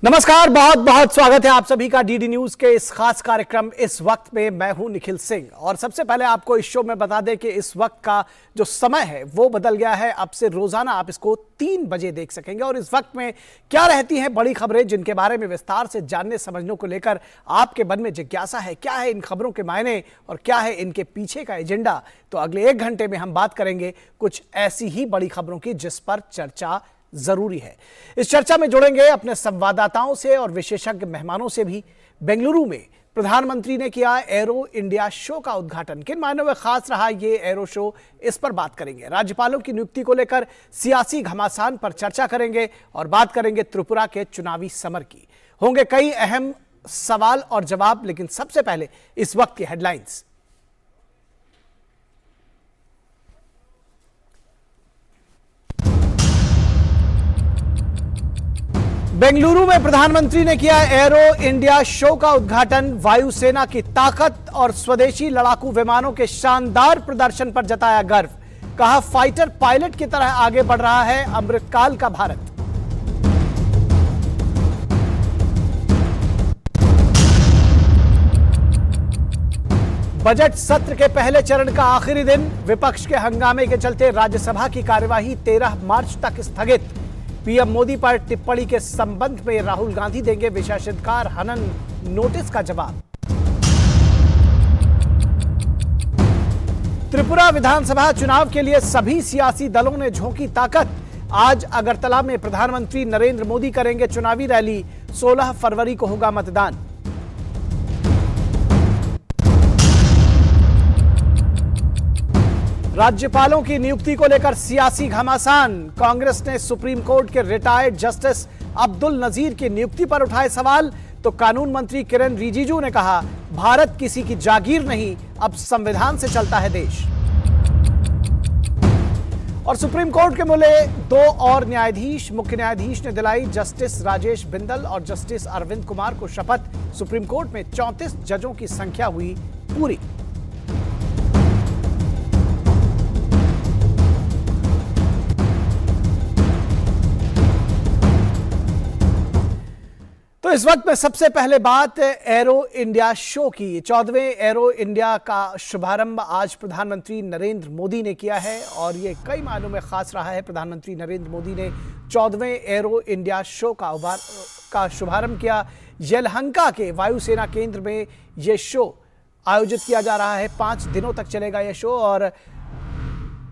नमस्कार, बहुत बहुत स्वागत है आप सभी का डीडी न्यूज के इस खास कार्यक्रम इस वक्त में। मैं हूं निखिल सिंह और सबसे पहले आपको इस शो में बता दें कि इस वक्त का जो समय है वो बदल गया है। अब से रोजाना आप इसको 3 बजे देख सकेंगे और इस वक्त में क्या रहती हैं बड़ी खबरें जिनके बारे में विस्तार से जानने समझने को लेकर आपके मन में जिज्ञासा है। क्या है इन खबरों के मायने और क्या है इनके पीछे का एजेंडा, तो अगले 1 घंटे में हम बात करेंगे कुछ ऐसी ही बड़ी खबरों की जिस पर चर्चा जरूरी है। इस चर्चा में जुड़ेंगे अपने संवाददाताओं से और विशेषज्ञ मेहमानों से भी। बेंगलुरु में प्रधानमंत्री ने किया एरो इंडिया शो का उद्घाटन। किन मायनों में खास रहा ये एरो शो, इस पर बात करेंगे। राज्यपालों की नियुक्ति को लेकर सियासी घमासान पर चर्चा करेंगे और बात करेंगे त्रिपुरा के चुनावी समर की। होंगे कई अहम सवाल और जवाब, लेकिन सबसे पहले इस वक्त की हेडलाइंस। बेंगलुरु में प्रधानमंत्री ने किया एरो इंडिया शो का उद्घाटन। वायुसेना की ताकत और स्वदेशी लड़ाकू विमानों के शानदार प्रदर्शन पर जताया गर्व। कहा फाइटर पायलट की तरह आगे बढ़ रहा है अमृतकाल का भारत। बजट सत्र के पहले चरण का आखिरी दिन। विपक्ष के हंगामे के चलते राज्यसभा की कार्यवाही 13 मार्च तक स्थगित। पीएम मोदी पर टिप्पणी के संबंध में राहुल गांधी देंगे विशेषाधिकार हनन नोटिस का जवाब। त्रिपुरा विधानसभा चुनाव के लिए सभी सियासी दलों ने झोंकी ताकत। आज अगरतला में प्रधानमंत्री नरेंद्र मोदी करेंगे चुनावी रैली। 16 फरवरी को होगा मतदान। राज्यपालों की नियुक्ति को लेकर सियासी घमासान। कांग्रेस ने सुप्रीम कोर्ट के रिटायर्ड जस्टिस अब्दुल नजीर की नियुक्ति पर उठाए सवाल, तो कानून मंत्री किरेन रिजिजू ने कहा भारत किसी की जागीर नहीं, अब संविधान से चलता है देश। और सुप्रीम कोर्ट के मिले 2 और न्यायाधीश। मुख्य न्यायाधीश ने दिलाई जस्टिस राजेश बिंदल और जस्टिस अरविंद कुमार को शपथ। सुप्रीम कोर्ट में 34 जजों की संख्या हुई पूरी। तो इस वक्त में सबसे पहले बात एरो इंडिया शो की। 14वें एरो इंडिया का शुभारंभ आज प्रधानमंत्री नरेंद्र मोदी ने किया है और ये कई मायनों में खास रहा है। प्रधानमंत्री नरेंद्र मोदी ने 14वें एरो इंडिया शो का शुभारंभ किया। यलहंका के वायुसेना केंद्र में यह शो आयोजित किया जा रहा है। 5 दिनों तक चलेगा यह शो और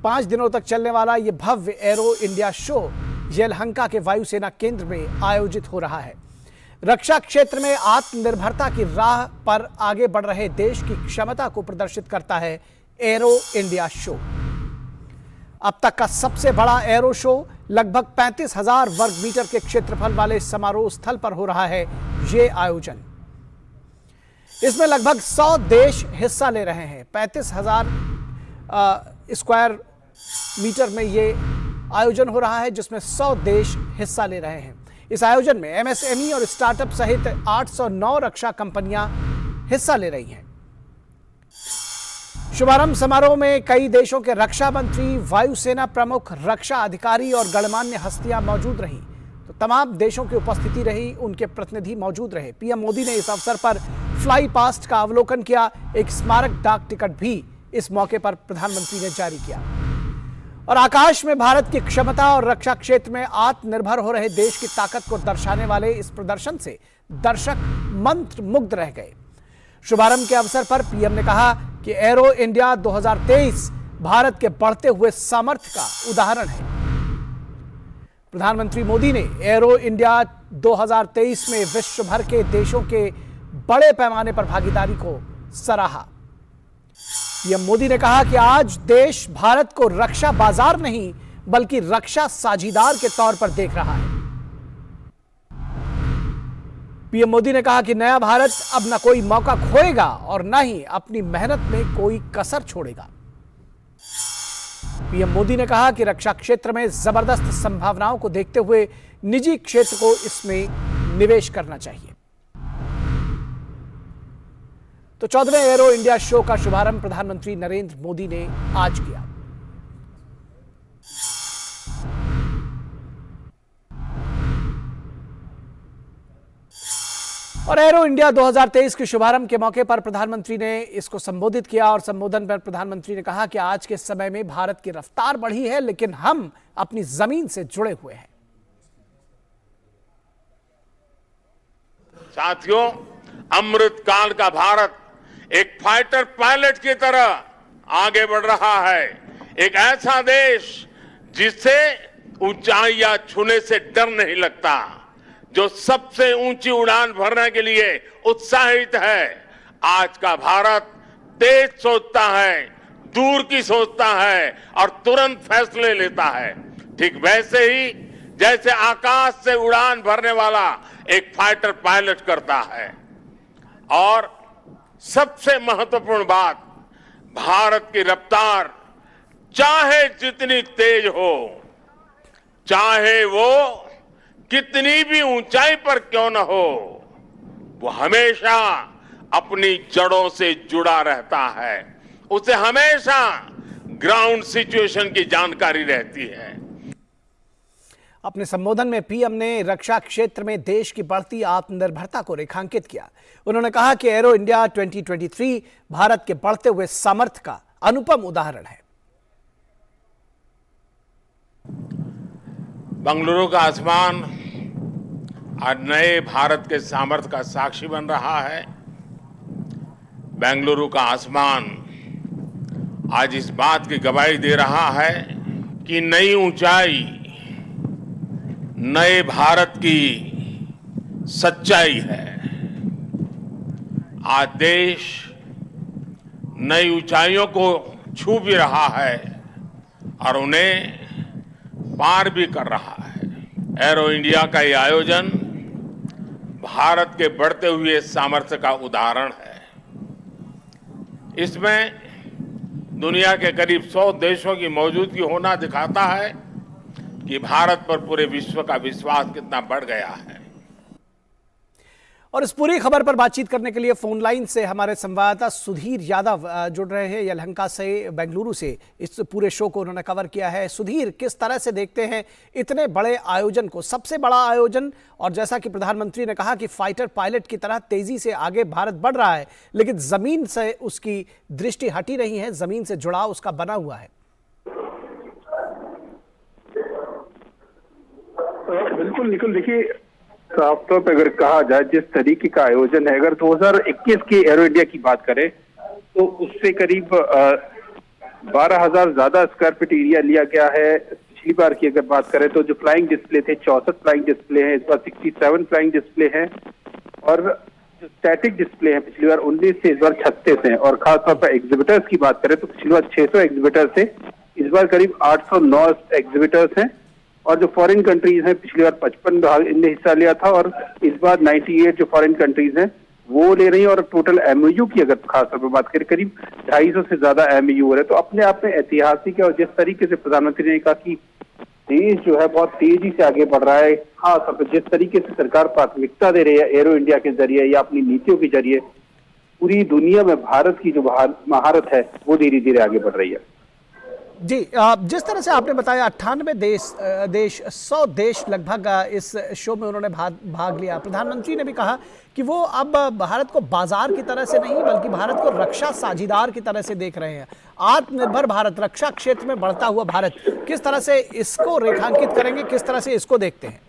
5 दिनों तक चलने वाला यह भव्य एरो इंडिया शो यलहंका के वायुसेना केंद्र में आयोजित हो रहा है। रक्षा क्षेत्र में आत्मनिर्भरता की राह पर आगे बढ़ रहे देश की क्षमता को प्रदर्शित करता है एरो इंडिया शो। अब तक का सबसे बड़ा एरो शो लगभग 35,000 वर्ग मीटर के क्षेत्रफल वाले समारोह स्थल पर हो रहा है ये आयोजन। इसमें लगभग 100 देश हिस्सा ले रहे हैं। 35,000 स्क्वायर मीटर में ये आयोजन हो रहा है जिसमें 100 देश हिस्सा ले रहे हैं। इस आयोजन में एमएसएमई और स्टार्टअप सहित 809 रक्षा कंपनियां हिस्सा ले रही हैं। शुभारंभ समारोह में कई देशों के रक्षा मंत्री, वायुसेना प्रमुख, रक्षा अधिकारी और गणमान्य हस्तियां मौजूद रहीं। तो तमाम देशों की उपस्थिति रही, उनके प्रतिनिधि मौजूद रहे। पीएम मोदी ने इस अवसर पर फ्लाई पास्ट का अवलोकन किया। एक स्मारक डाक टिकट भी इस मौके पर प्रधानमंत्री ने जारी किया। और आकाश में भारत की क्षमता और रक्षा क्षेत्र में आत्मनिर्भर हो रहे देश की ताकत को दर्शाने वाले इस प्रदर्शन से दर्शक मंत्रमुग्ध रह गए। शुभारंभ के अवसर पर पीएम ने कहा कि एरो इंडिया 2023 भारत के बढ़ते हुए सामर्थ्य का उदाहरण है। प्रधानमंत्री मोदी ने एरो इंडिया 2023 में विश्व भर के देशों के बड़े पैमाने पर भागीदारी को सराहा। पीएम मोदी ने कहा कि आज देश भारत को रक्षा बाजार नहीं बल्कि रक्षा साझीदार के तौर पर देख रहा है। पीएम मोदी ने कहा कि नया भारत अब न कोई मौका खोएगा और न ही अपनी मेहनत में कोई कसर छोड़ेगा। पीएम मोदी ने कहा कि रक्षा क्षेत्र में जबरदस्त संभावनाओं को देखते हुए निजी क्षेत्र को इसमें निवेश करना चाहिए। तो 14वें एरो इंडिया शो का शुभारंभ प्रधानमंत्री नरेंद्र मोदी ने आज किया। और एरो इंडिया 2023 के शुभारंभ के मौके पर प्रधानमंत्री ने इसको संबोधित किया और संबोधन पर प्रधानमंत्री ने कहा कि आज के समय में भारत की रफ्तार बढ़ी है, लेकिन हम अपनी जमीन से जुड़े हुए हैं। साथियों, अमृत काल का भारत एक फाइटर पायलट की तरह आगे बढ़ रहा है। एक ऐसा देश जिससे ऊंचाइयां छूने से डर नहीं लगता, जो सबसे ऊंची उड़ान भरने के लिए उत्साहित है। आज का भारत तेज सोचता है, दूर की सोचता है और तुरंत फैसले लेता है। ठीक वैसे ही जैसे आकाश से उड़ान भरने वाला एक फाइटर पायलट करता है। और सबसे महत्वपूर्ण बात, भारत की रफ्तार चाहे जितनी तेज हो, चाहे वो कितनी भी ऊंचाई पर क्यों न हो, वो हमेशा अपनी जड़ों से जुड़ा रहता है। उसे हमेशा ग्राउंड सिचुएशन की जानकारी रहती है। अपने संबोधन में पीएम ने रक्षा क्षेत्र में देश की बढ़ती आत्मनिर्भरता को रेखांकित किया। उन्होंने कहा कि एरो इंडिया 2023 भारत के बढ़ते हुए सामर्थ्य का अनुपम उदाहरण है। बेंगलुरु का आसमान आज नए भारत के सामर्थ्य का साक्षी बन रहा है। बेंगलुरु का आसमान आज इस बात की गवाही दे रहा है कि नई ऊंचाई नए भारत की सच्चाई है। आज देश नई ऊंचाइयों को छू भी रहा है और उन्हें पार भी कर रहा है। एरो इंडिया का ये आयोजन भारत के बढ़ते हुए सामर्थ्य का उदाहरण है। इसमें दुनिया के करीब 100 देशों की मौजूदगी होना दिखाता है कि भारत पर पूरे विश्व का विश्वास कितना बढ़ गया है। और इस पूरी खबर पर बातचीत करने के लिए फोन लाइन से हमारे संवाददाता सुधीर यादव जुड़ रहे हैं यलहंका से, बेंगलुरु से। इस पूरे शो को उन्होंने कवर किया है। सुधीर, किस तरह से देखते हैं इतने बड़े आयोजन को, सबसे बड़ा आयोजन, और जैसा कि प्रधानमंत्री ने कहा कि फाइटर पायलट की तरह तेजी से आगे भारत बढ़ रहा है, लेकिन जमीन से उसकी दृष्टि हटी नहीं है, जमीन से जुड़ाव उसका बना हुआ है। बिल्कुल निखिल, देखिए साफ तौर पर अगर कहा जाए जिस तरीके का आयोजन है, अगर 2021 की एरो इंडिया की बात करें तो उससे करीब 12,000 ज्यादा स्क्वायर फीट एरिया लिया गया है। पिछली बार की अगर बात करें तो जो फ्लाइंग डिस्प्ले थे 64 फ्लाइंग डिस्प्ले हैं, इस बार 67 फ्लाइंग डिस्प्ले हैं, और जो स्टैटिक डिस्प्ले हैं पिछली बार 19 से इस बार 36 हैं। और खासतौर पर एग्जिबिटर्स की बात करें तो पिछली बार 600 एग्जिबिटर्स थे, इस बार करीब 809 एग्जिबिटर्स हैं। और जो फॉरेन कंट्रीज हैं, पिछली बार 55 भाग इनने हिस्सा लिया था और इस बार 98 जो फॉरेन कंट्रीज हैं वो ले रही हैं। और टोटल एमओयू की अगर खासतौर पर बात करें करीब 250 से ज्यादा एमओयू हो रहे हैं। तो अपने आप में ऐतिहासिक है। और जिस तरीके से प्रधानमंत्री ने कहा कि देश जो है बहुत तेजी से आगे बढ़ रहा है, खासतौर पर जिस तरीके से सरकार प्राथमिकता दे रही है एरो इंडिया के जरिए या अपनी नीतियों के जरिए, पूरी दुनिया में भारत की जो महारत है वो धीरे धीरे आगे बढ़ रही है। जी, जिस तरह से आपने बताया 98 देश 100 देश लगभग इस शो में उन्होंने भाग लिया। प्रधानमंत्री ने भी कहा कि वो अब भारत को बाजार की तरह से नहीं बल्कि भारत को रक्षा साझीदार की तरह से देख रहे हैं। आत्मनिर्भर भारत, रक्षा क्षेत्र में बढ़ता हुआ भारत, किस तरह से इसको रेखांकित करेंगे, किस तरह से इसको देखते हैं?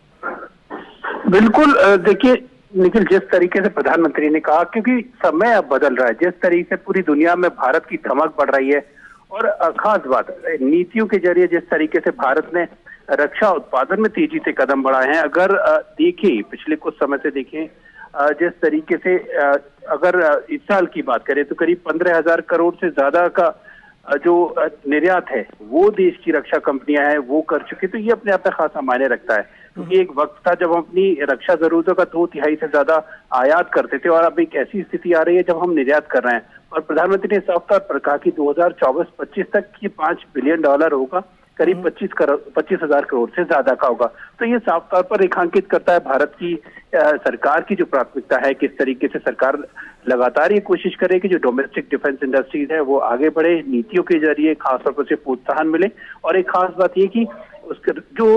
बिल्कुल, देखिए निखिल, जिस तरीके से प्रधानमंत्री ने कहा, क्योंकि समय अब बदल रहा है, जिस तरीके से पूरी दुनिया में भारत की धमक बढ़ रही है और खास बात नीतियों के जरिए जिस तरीके से भारत ने रक्षा उत्पादन में तेजी से कदम बढ़ाए हैं। अगर देखें पिछले कुछ समय से देखें जिस तरीके से अगर इस साल की बात करें तो करीब 15,000 करोड़ से ज्यादा का जो निर्यात है वो देश की रक्षा कंपनियां हैं वो कर चुकी। तो ये अपने आप में खासा मायने रखता है, क्योंकि एक वक्त था जब हम अपनी रक्षा जरूरतों का 2/3 से ज्यादा आयात करते थे और अब एक ऐसी स्थिति आ रही है जब हम निर्यात कर रहे हैं। और प्रधानमंत्री ने साफ तौर पर कहा कि 2024-25 तक ये $5 बिलियन होगा, करीब 25,000 करोड़ से ज्यादा का होगा। तो ये साफ तौर पर रेखांकित करता है भारत की सरकार की जो प्राथमिकता है, किस तरीके से सरकार लगातार ये कोशिश करे कि जो डोमेस्टिक डिफेंस इंडस्ट्रीज है वो आगे बढ़े, नीतियों के जरिए खासतौर पर से प्रोत्साहन मिले। और एक खास बात ये कि उसके जो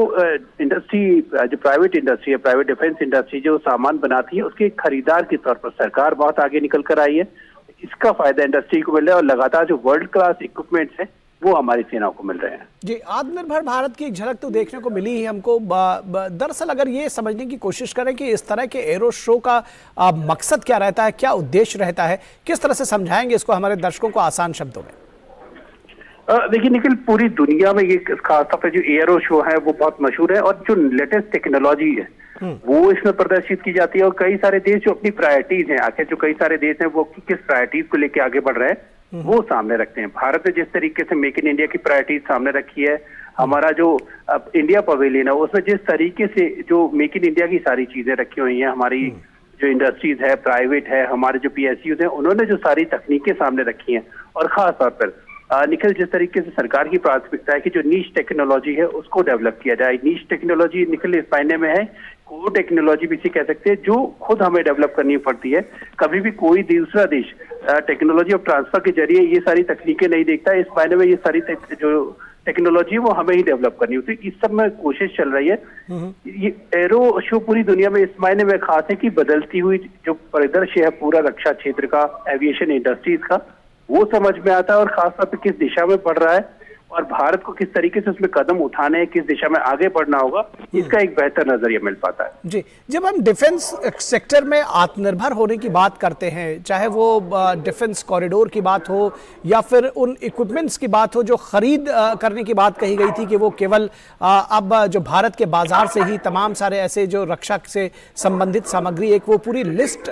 इंडस्ट्री, जो प्राइवेट इंडस्ट्री है, प्राइवेट डिफेंस इंडस्ट्री जो सामान बनाती है, उसके खरीदार के तौर पर सरकार बहुत आगे निकल कर आई है। इसका फायदा इंडस्ट्री को मिल रहा है और लगातार जो वर्ल्ड क्लास इक्विपमेंट्स हैं वो हमारी सेनाओं को मिल रहे हैं। जी, आत्मनिर्भर भारत की एक झलक तो देखने को मिली ही हमको। दरअसल अगर ये समझने की कोशिश करें कि इस तरह के एरो शो का मकसद क्या रहता है, क्या उद्देश्य रहता है, किस तरह से समझाएंगे इसको हमारे दर्शकों को आसान शब्दों में? देखिए निखिल, पूरी दुनिया में ये खासतौर पर जो एरो शो है वो बहुत मशहूर है और जो लेटेस्ट टेक्नोलॉजी है वो इसमें प्रदर्शित की जाती है और कई सारे देश जो अपनी प्रायोरिटीज हैं, आखिर जो कई सारे देश हैं वो किस प्रायोरिटीज को लेके आगे बढ़ रहे हैं वो सामने रखते हैं। भारत ने जिस तरीके से मेक इन इंडिया की प्रायोरिटीज सामने रखी है, हमारा जो इंडिया पवेलियन है उसमें जिस तरीके से जो मेक इन इंडिया की सारी चीजें रखी हुई हैं, हमारी जो इंडस्ट्रीज है, प्राइवेट है, हमारे जो PSUs हैं, उन्होंने जो सारी तकनीकें सामने रखी हैं और खास तौर पर निखिल जिस तरीके से सरकार की प्राथमिकता है कि जो नीश टेक्नोलॉजी है उसको डेवलप किया जाए। नीश टेक्नोलॉजी निखिल इस मायने में है, कोर टेक्नोलॉजी भी इसे कह सकते हैं, जो खुद हमें डेवलप करनी पड़ती है। कभी भी कोई दूसरा देश टेक्नोलॉजी ऑफ ट्रांसफर के जरिए ये सारी तकनीकें नहीं देखता है। इस मायने में ये सारी जो टेक्नोलॉजी वो हमें ही डेवलप करनी होती है। इस सब में कोशिश चल रही है। ये एरो शो पूरी दुनिया में इस मायने में खास है कि बदलती हुई जो परिदृश्य है पूरा रक्षा क्षेत्र का, एविएशन इंडस्ट्रीज का, वो समझ में आता है और खासतौर पर किस दिशा में बढ़ रहा है और भारत को किस तरीके से उसमें कदम उठाने हैं, किस दिशा में आगे बढ़ना होगा, इसका एक बेहतर नजरिया मिल पाता है। जी, जब हम डिफेंस सेक्टर में आत्मनिर्भर होने की बात करते हैं, चाहे वो डिफेंस कॉरिडोर की बात हो या फिर उन इक्विपमेंट्स की बात हो जो खरीद करने की बात कही गई थी कि वो केवल अब जो भारत के बाजार से ही तमाम सारे ऐसे जो रक्षा से संबंधित सामग्री, एक वो पूरी लिस्ट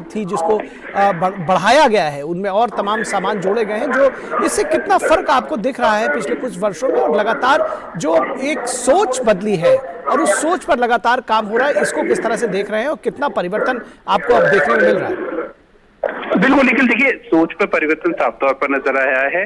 थी जिसको बढ़ाया गया है, उनमें और तमाम सामान जोड़े गए हैं, जो इससे कितना फर्क आपको दिख रहा है पिछले कुछ वर्षों में? और लगातार जो एक सोच बदली है और उस सोच पर लगातार काम हो रहा है, इसको किस तरह से देख रहे हैं और कितना परिवर्तन आपको अब देखने में मिल रहा है? बिल्कुल निखिल, देखिए सोच पर परिवर्तन साफ तौर पर नजर आया है।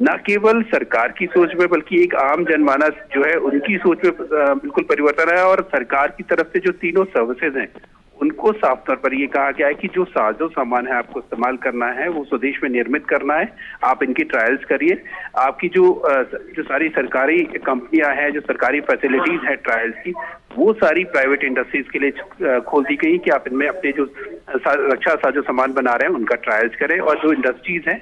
न केवल सरकार की सोच में बल्कि एक आम जनमानस जो है उनकी सोच में बिल्कुल परिवर्तन आया और सरकार की तरफ से जो तीनों सर्विसेज हैं उनको साफ तौर पर ये कहा गया है कि जो साजो सामान है आपको इस्तेमाल करना है वो स्वदेश में निर्मित करना है, आप इनकी ट्रायल्स करिए। आपकी जो सारी सरकारी कंपनियां हैं, जो सरकारी फैसिलिटीज है ट्रायल्स की, वो सारी प्राइवेट इंडस्ट्रीज के लिए खोल दी गई कि आप इनमें अपने जो रक्षा साजो सामान बना रहे हैं उनका ट्रायल्स करें और जो इंडस्ट्रीज हैं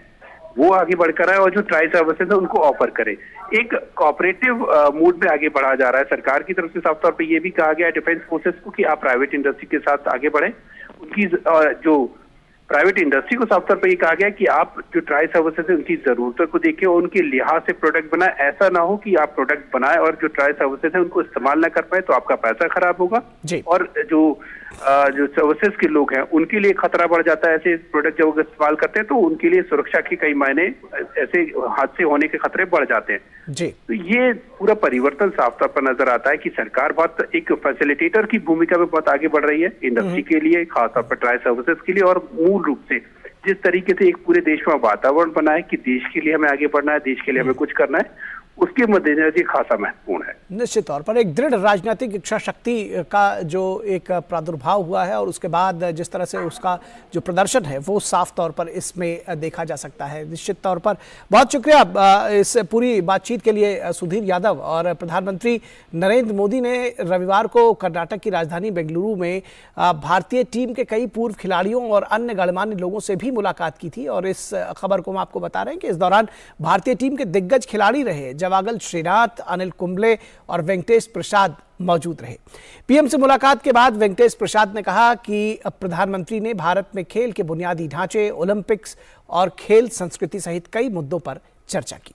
वो आगे बढ़कर आए और जो ट्राई सर्विसेज है उनको ऑफर करें। एक कोऑपरेटिव मूड में आगे बढ़ा जा रहा है। सरकार की तरफ से साफ तौर पे ये भी कहा गया है डिफेंस फोर्सेस को कि आप प्राइवेट इंडस्ट्री के साथ आगे बढ़ें। उनकी जो प्राइवेट इंडस्ट्री को साफ तौर पर ये कहा गया कि आप जो ट्राई सर्विसेज है उनकी जरूरतों को देखें और उनके लिहाज से प्रोडक्ट बनाए। ऐसा ना हो कि आप प्रोडक्ट बनाए और जो ट्राई सर्विसेज है उनको इस्तेमाल ना कर पाए तो आपका पैसा खराब होगा और जो सर्विसेज के लोग हैं उनके लिए खतरा बढ़ जाता है। ऐसे प्रोडक्ट जब इस्तेमाल करते हैं तो उनके लिए सुरक्षा के कई मायने, ऐसे हादसे होने के खतरे बढ़ जाते हैं जी। तो ये पूरा परिवर्तन साफ तौर पर नजर आता है कि सरकार बहुत एक फैसिलिटेटर की भूमिका में बहुत आगे बढ़ रही है इंडस्ट्री के लिए, खासतौर पर ट्राई सर्विसेज के लिए। और मूल रूप से जिस तरीके से एक पूरे देश में वातावरण बना है कि देश के लिए हमें आगे बढ़ना है, देश के लिए हमें कुछ करना है, उसके मद्देनजर ये खासा महत्वपूर्ण है। निश्चित तौर पर एक दृढ़ राजनीतिक इच्छा शक्ति का जो एक प्रादुर्भाव हुआ है और उसके बाद जिस तरह से उसका जो प्रदर्शन है वो साफ तौर पर इसमें देखा जा सकता है। निश्चित तौर पर बहुत शुक्रिया इस पूरी बातचीत के लिए सुधीर यादव। और प्रधानमंत्री नरेंद्र मोदी ने रविवार को कर्नाटक की राजधानी बेंगलुरु में भारतीय टीम के कई पूर्व खिलाड़ियों और अन्य गणमान्य लोगों से भी मुलाकात की थी और इस खबर को हम आपको बता रहे हैं कि इस दौरान भारतीय टीम के दिग्गज खिलाड़ी रहे जवागल श्रीनाथ, अनिल कुंबले और वेंकटेश प्रसाद मौजूद रहे। पीएम से मुलाकात के बाद वेंकटेश प्रसाद ने कहा कि प्रधानमंत्री ने भारत में खेल के बुनियादी ढांचे, ओलंपिक्स और खेल संस्कृति सहित कई मुद्दों पर चर्चा की।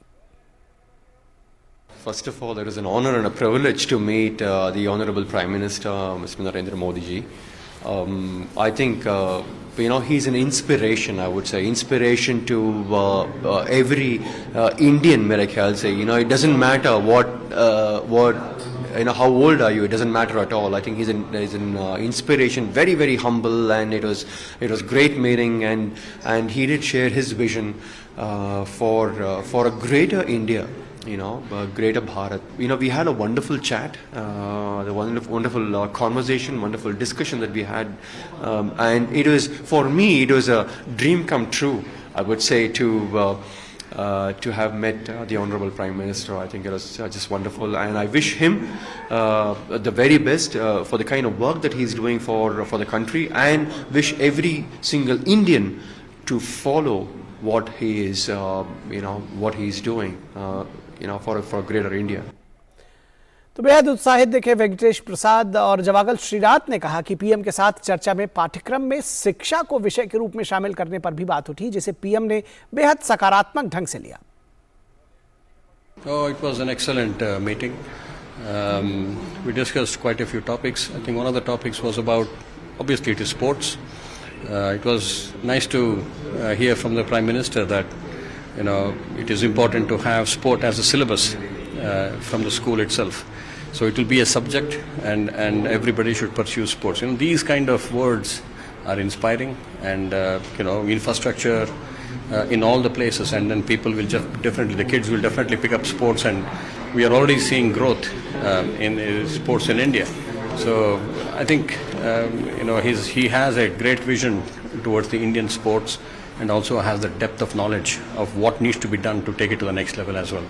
First of all, it is an honor and a privilege to meet the Honorable Prime Minister, Mr. Narendra Modi ji. I think he's an inspiration. I would say inspiration to every Indian. मेरे ख्याल से it doesn't matter what how old are you. It doesn't matter at all. I think he's an inspiration. Very very humble, and it was great meeting, and he did share his vision for a greater India. Greater Bharat. We had a wonderful chat, the wonderful conversation, wonderful discussion that we had, and it was, for me, it was a dream come true, I would say, to have met the Honorable Prime Minister. I think it was just wonderful, and I wish him the very best for the kind of work that he's doing for the country, and wish every single Indian to follow what he is, what he's doing, for greater India. तो बेहद उत्साहित दिखे वेंकटेश प्रसाद। और जवागल श्रीनाथ ने कहा कि PM के साथ चर्चा में पाठ्यक्रम में शिक्षा को विषय के रूप में शामिल करने पर भी बात उठी, जिसे पीएम ने बेहद सकारात्मक ढंग से लिया। Oh, it was an excellent meeting. We discussed quite a few topics. I think one of the topics was about, obviously, it is sports. It was nice to hear from the Prime Minister that it is important to have sport as a syllabus from the school itself. So it will be a subject, and everybody should pursue sports. These kind of words are inspiring, and infrastructure in all the places, and then people will the kids will definitely pick up sports, and we are already seeing growth in sports in India. So I think he has a great vision towards the Indian sports, and also has the depth of knowledge of what needs to be done to take it to the next level as well.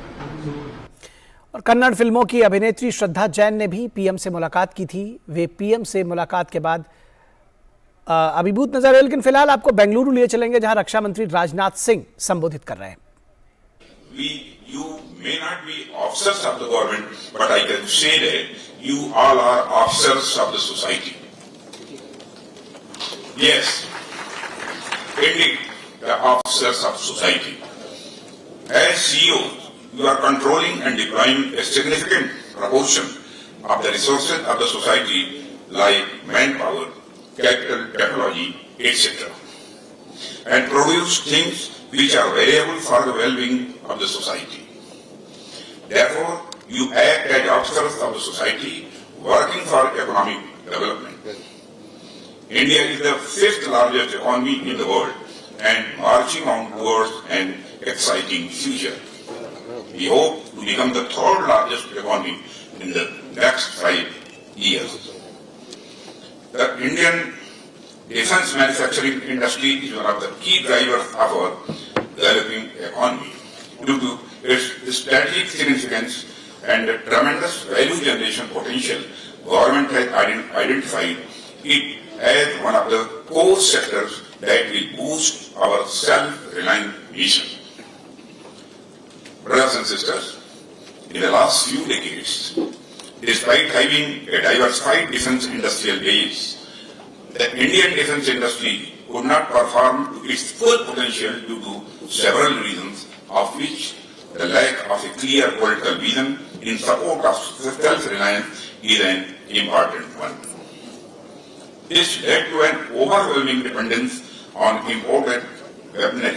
और कन्नड़ फिल्मों की अभिनेत्री श्रद्धा जैन ने भी PM से मुलाकात की थी। वे पीएम से मुलाकात के बाद अभिभूत नजर आए, लेकिन फिलहाल आपको बेंगलुरु लिए चलेंगे, जहां रक्षा मंत्री राजनाथ सिंह संबोधित कर रहे हैं। You may not be officers of the government, but I can say that you all are officers of the society. Yes, indeed, the officers of society. As CEOs, you are controlling and deploying a significant proportion of the resources of the society, like manpower, capital, technology, etc., and produce things which are valuable for the well-being of the society. Therefore, you act as officers of the society working for economic development. India is the 5th largest economy in the world and marching on towards an exciting future. We hope to become the 3rd largest economy in the next 5 years. The Indian defense manufacturing industry is one of the key drivers of our developing economy. Due to its strategic significance and the tremendous value generation potential, government has identified it as one of the core sectors that will boost our self-reliant nation. Brothers and sisters, in the last few decades, despite having a diversified defense industrial base, the Indian defense industry could not perform to its full potential due to several reasons, of which the lack of a clear political vision in support of self-reliance is an important one. This led to an overwhelming dependence on imported weaponry.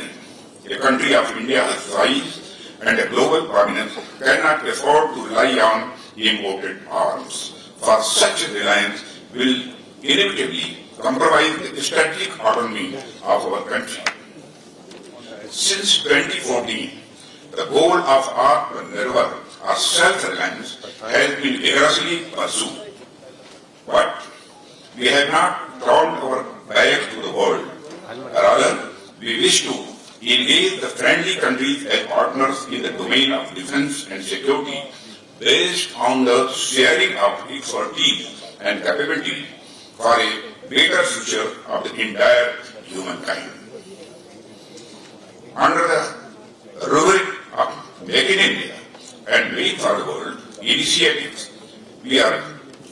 A country of India's size and a global prominence cannot afford to rely on imported arms, for such a reliance will inevitably compromise the strategic autonomy of our country. Since 2014, the goal of Atmanirbhar, or self-reliance, has been vigorously pursued. But we have not turned our back to the world. Rather, we wish to engage the friendly countries as partners in the domain of defense and security based on the sharing of expertise and capability for a better future of the entire humankind. Under the rubric of Make in India and Make for the World initiatives, we are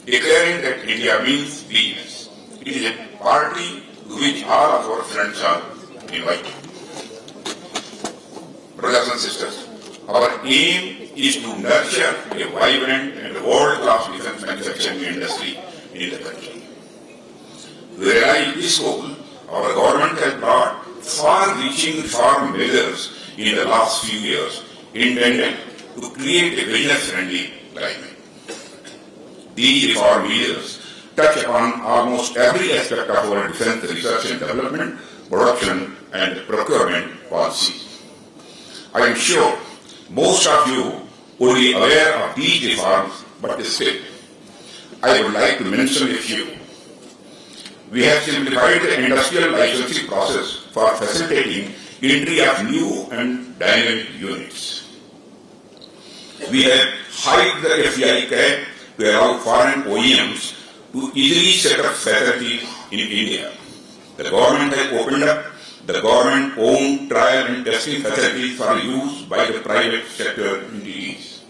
declaring that India means business. It is a party to which all of our friends are invited. Brothers and sisters, our aim is to nurture a vibrant and world-class defense manufacturing industry in the country. To realize this goal, our government has brought far-reaching reform measures in the last few years intended to create a business-friendly climate. These reform measures touch upon almost every aspect of our defense research and development, production and procurement policy. I am sure most of you will be aware of these reforms, but still, I would like to mention a few. We have simplified the industrial licensing process for facilitating entry of new and dynamic units. We have hiked the FDI cap to allow foreign OEMs to easily set up facilities in India. The government has opened up the government-owned trial and testing facilities for use by the private sector entities.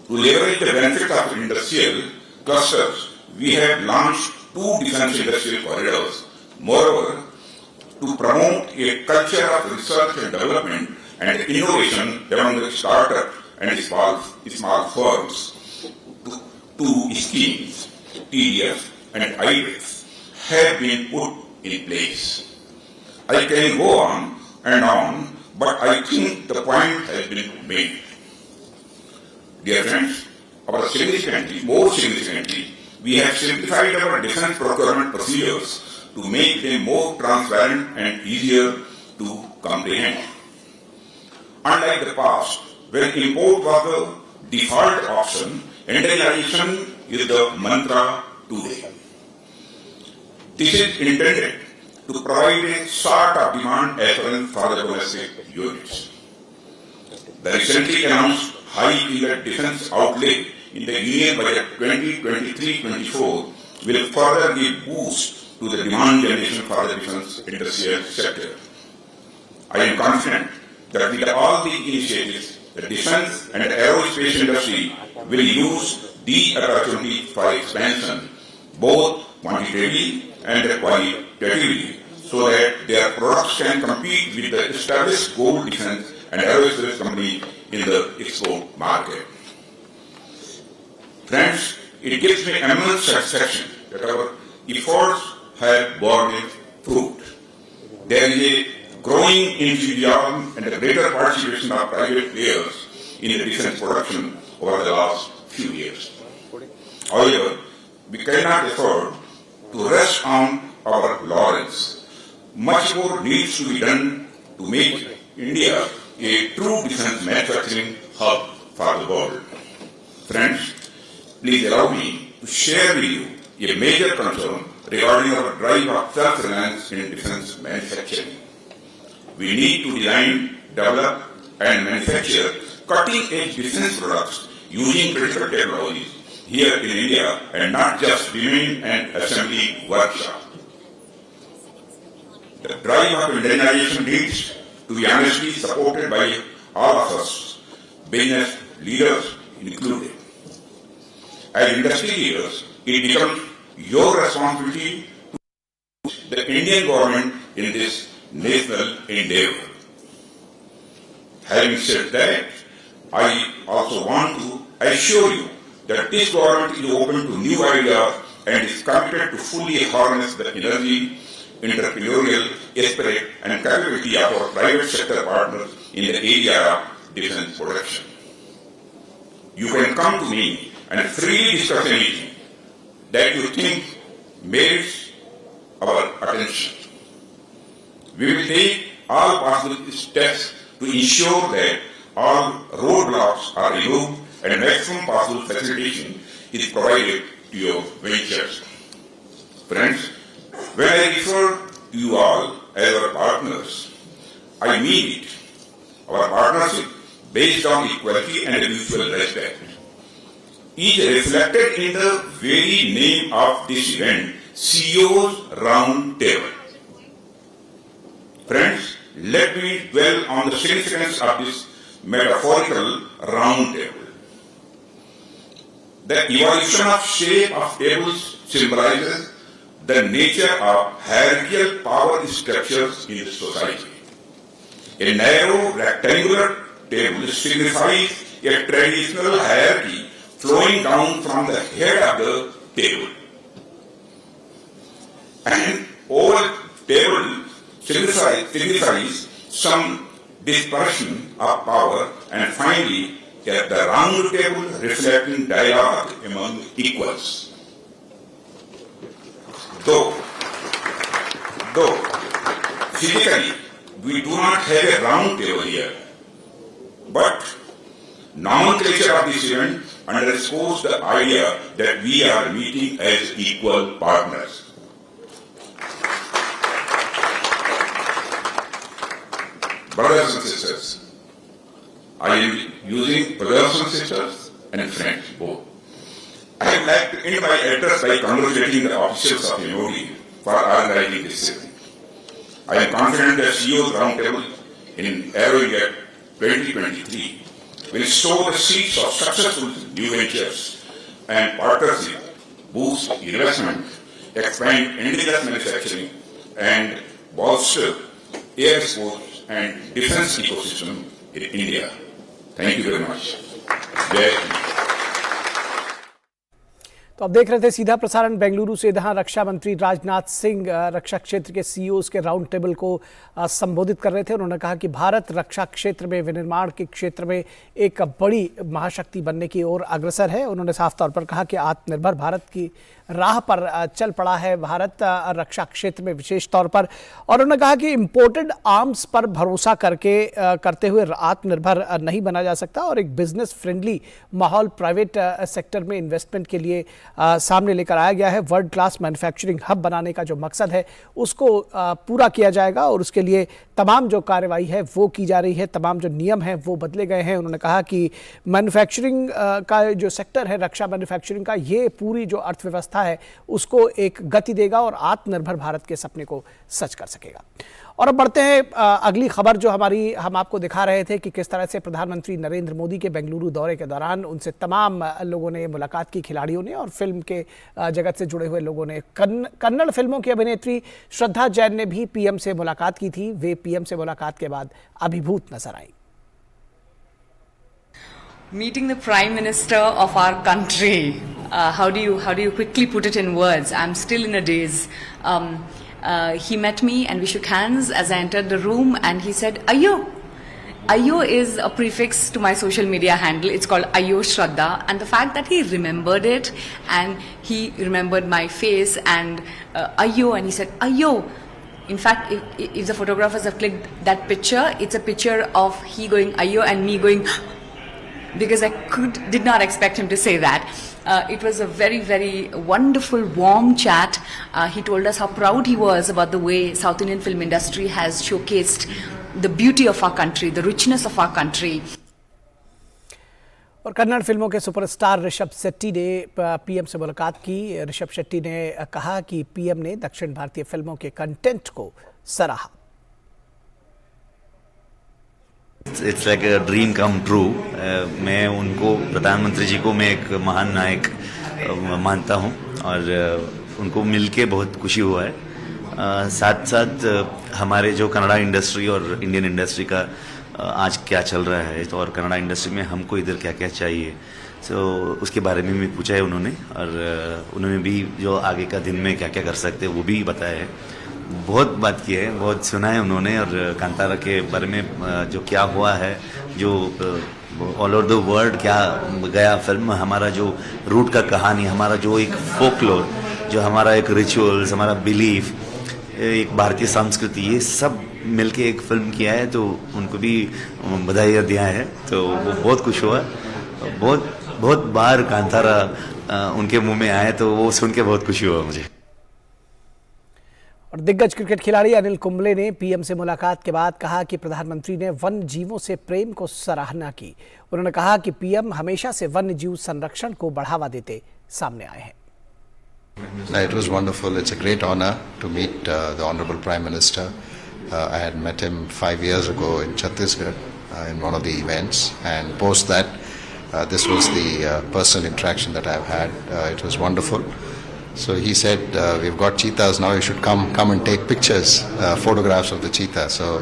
To leverage the benefits of industrial clusters, we have launched 2 defense industrial corridors. Moreover, to promote a culture of research and development and innovation among the startups and small firms, 2 schemes, TDF and IDF, have been put in place. I can go on and on, but I think the point has been made. Dear friends, more significantly, we have simplified our defense procurement procedures to make them more transparent and easier to comprehend. Unlike the past, when import was the default option, indigenization is the mantra today. This is intended to provide a sort of demand assurance for the domestic units. The recently announced hike in the defense outlay in the Union Budget 2023-24 will further give boost to the demand generation for the defense industrial sector. I am confident that with all the initiatives, the defense and aerospace industry will use the opportunity for expansion, both quantitatively and qualitatively, so that their products can compete with the established gold defense and aerospace companies in the export market. Friends, it gives me immense satisfaction that our efforts have borne fruit. There is a growing enthusiasm and a greater participation of private players in the defense production over the last few years. However, we cannot afford to rest on our laurels. Much more needs to be done to make India a true defense manufacturing hub for the world. Friends, please allow me to share with you a major concern regarding our drive of self-reliance in defense manufacturing. We need to design, develop, and manufacture cutting-edge defense products using critical technologies here in India and not just remain an assembly workshop. The drive of indigenization needs to be honestly supported by all of us, business leaders included. As industry leaders, it becomes your responsibility to the Indian government in this national endeavor. Having said that, I also want to assure you that this government is open to new ideas and is committed to fully harness the energy, entrepreneurial spirit and capability of our private sector partners in the area of defense production. You can come to me and freely discuss anything that you think merits our attention. We will take all possible steps to ensure that all roadblocks are removed and maximum possible facilitation is provided to your ventures. Friends, when I refer to you all as our partners, I mean it. Our partnership based on equality and mutual respect is reflected in the very name of this event, CEO's Round Table. Friends, let me dwell on the significance of this metaphorical round table. The evolution of shape of tables symbolizes the nature of hierarchical power structures in the society. A narrow rectangular table signifies a traditional hierarchy flowing down from the head of the table. An oval table signifies some dispersion of power, and finally the round table reflecting dialogue among equals. Though physically we do not have a round table here, but nomenclature of this event underscores the idea that we are meeting as equal partners. brothers and sisters. I am using brothers and sisters and friends both. I would like to end my address by congratulating the officials of MOD for organizing this ceremony. I am confident that CEO's Roundtable in Aero India 2023 will sow the seeds of successful new ventures and partnership, boost investment, expand indigenous manufacturing, and bolster air sports and defense ecosystem in India. Thank you very much. Jai Hind. तो आप देख रहे थे सीधा प्रसारण बेंगलुरु से, जहां रक्षा मंत्री राजनाथ सिंह रक्षा क्षेत्र के सीईओज के राउंड टेबल को संबोधित कर रहे थे। उन्होंने कहा कि भारत रक्षा क्षेत्र में, विनिर्माण के क्षेत्र में एक बड़ी महाशक्ति बनने की ओर अग्रसर है। उन्होंने साफ तौर पर कहा कि आत्मनिर्भर भारत की राह पर चल पड़ा है भारत रक्षा क्षेत्र में विशेष तौर पर। और उन्होंने कहा कि इंपोर्टेड आर्म्स पर भरोसा करते हुए आत्मनिर्भर नहीं बना जा सकता और एक बिजनेस फ्रेंडली माहौल प्राइवेट सेक्टर में इन्वेस्टमेंट के लिए सामने लेकर आया गया है। वर्ल्ड क्लास मैन्युफैक्चरिंग हब बनाने का जो मकसद है उसको पूरा किया जाएगा और उसके लिए तमाम जो कार्रवाई है वो की जा रही है, तमाम जो नियम हैं वो बदले गए हैं। उन्होंने कहा कि मैन्युफैक्चरिंग का जो सेक्टर है, रक्षा मैन्युफैक्चरिंग का, ये पूरी जो अर्थव्यवस्था है उसको एक गति देगा और आत्मनिर्भर भारत के सपने को सच कर सकेगा। और अब बढ़ते हैं अगली खबर जो हम आपको दिखा रहे थे कि किस तरह से प्रधानमंत्री नरेंद्र मोदी के बेंगलुरु दौरे के दौरान उनसे तमाम लोगों ने मुलाकात की, खिलाड़ियों ने और फिल्म के जगत से जुड़े हुए लोगों ने। कन्नड़ फिल्मों की अभिनेत्री श्रद्धा जैन ने भी पीएम से मुलाकात की थी। वे पीएम से मुलाकात के बाद अभिभूत नजर आई। Meeting the Prime Minister of our country, how do you quickly put it in words? I'm still in a daze. He met me and we shook hands as I entered the room, and he said, Ayo. Ayo is a prefix to my social media handle. It's called Ayo Shraddha, and the fact that he remembered it and he remembered my face and Ayo, and he said Ayo. In fact, if the photographers have clicked that picture, it's a picture of he going Ayo and me going, because I did not expect him to say that. It was a very, very wonderful, warm chat. He told us how proud he was about the way South Indian film industry has showcased the beauty of our country, the richness of our country. और कन्नड़ फिल्मों के superstar Rishabh Shetty ने PM से मुलाकात की। ऋषभ शेट्टी ने कहा कि पीएम ने दक्षिण भारतीय फिल्मों के कंटेंट को सराहा। It's like a dream come true. मैं उनको, प्रधानमंत्री जी को मैं एक महान नायक मानता हूं और उनको मिलके बहुत खुशी हुआ है। साथ साथ हमारे जो कन्नड़ा इंडस्ट्री और इंडियन इंडस्ट्री का आज क्या चल रहा है, तो और कन्नड़ा इंडस्ट्री में हमको इधर क्या क्या चाहिए, तो उसके बारे में भी पूछा है उन्होंने। और उन्होंने भी जो आगे का दिन में क्या क्या कर सकते हैं वो भी बताया है। बहुत बात की है, बहुत सुना है उन्होंने। और कांतारा के बारे में जो क्या हुआ है, जो ऑल ओवर द वर्ल्ड क्या गया फिल्म, हमारा जो रूट का कहानी, हमारा जो एक फोकलोर, जो हमारा एक रिचुअल्स, हमारा बिलीफ, एक भारतीय संस्कृति, ये सब मिलके एक फिल्म किया है। तो उनको भी बधाई दिया है, तो वो बहुत खुश हुआ। बहुत बार कांतारा उनके मुंह में आया तो वो सुन के बहुत खुशी हुआ मुझे। और दिग्गज क्रिकेट खिलाड़ी अनिल कुंबले ने पीएम से मुलाकात के बाद कहा कि प्रधानमंत्री ने वन्य जीवों से प्रेम को सराहना की। उन्होंने कहा कि पीएम हमेशा से वन्य जीव संरक्षण को बढ़ावा देते सामने आए हैं। It was wonderful. It's a great honor to meet the Honorable Prime Minister. I had met him 5 years ago in Chhattisgarh in one of the events, and post that, this was the personal interaction that I've had. It was wonderful. So he said, we've got cheetahs now, you should come and take pictures, photographs of the cheetah. So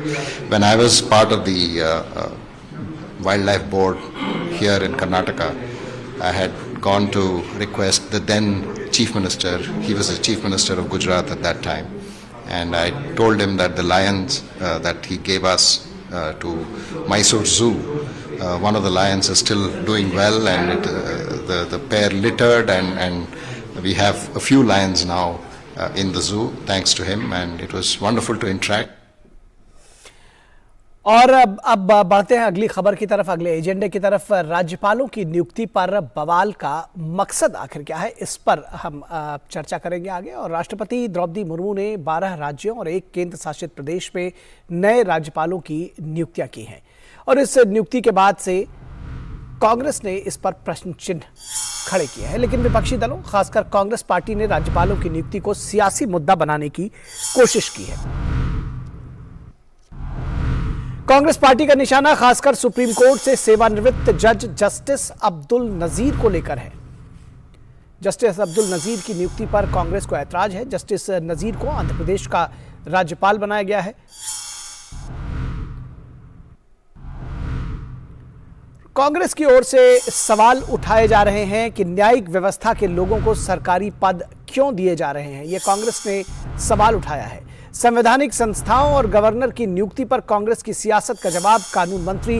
when I was part of the wildlife board here in Karnataka, I had gone to request the then chief minister, he was the chief minister of Gujarat at that time, and I told him that the lions that he gave us to Mysore Zoo, one of the lions is still doing well, and the pair littered, and we have a few lions now in the zoo thanks to him, and it was wonderful to interact. और अब बढ़ते हैं अगली खबर की तरफ, अगले एजेंडे की तरफ। राज्यपालों की नियुक्ति पर बवाल का मकसद आखिर क्या है, इस पर हम चर्चा करेंगे आगे। और राष्ट्रपति द्रौपदी मुर्मू ने 12 राज्यों और 1 केंद्र शासित प्रदेश में नए राज्यपालों की नियुक्तियां की हैं। और इस नियुक्ति के बाद से कांग्रेस ने इस पर प्रश्न चिन्ह खड़े किए हैं, लेकिन विपक्षी दलों खासकर कांग्रेस पार्टी ने राज्यपालों की नियुक्ति को सियासी मुद्दा बनाने की कोशिश की है। कांग्रेस पार्टी का निशाना खासकर सुप्रीम कोर्ट से सेवानिवृत्त जज जस्टिस अब्दुल नजीर को लेकर है। जस्टिस अब्दुल नजीर की नियुक्ति पर कांग्रेस को ऐतराज है। जस्टिस नजीर को आंध्र प्रदेश का राज्यपाल बनाया गया है। कांग्रेस की ओर से सवाल उठाए जा रहे हैं कि न्यायिक व्यवस्था के लोगों को सरकारी पद क्यों दिए जा रहे हैं। यह कांग्रेस ने सवाल उठाया है। संवैधानिक संस्थाओं और गवर्नर की नियुक्ति पर कांग्रेस की सियासत का जवाब कानून मंत्री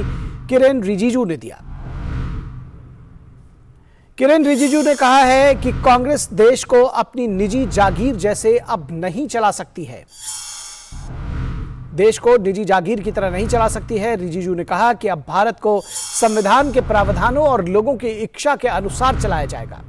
किरेन रिजिजू ने दिया। किरेन रिजिजू ने कहा है कि कांग्रेस देश को अपनी निजी जागीर जैसे अब नहीं चला सकती है। देश को निजी जागीर की तरह नहीं चला सकती है। रिजिजू ने कहा कि अब भारत को संविधान के प्रावधानों और लोगों की इच्छा के अनुसार चलाया जाएगा।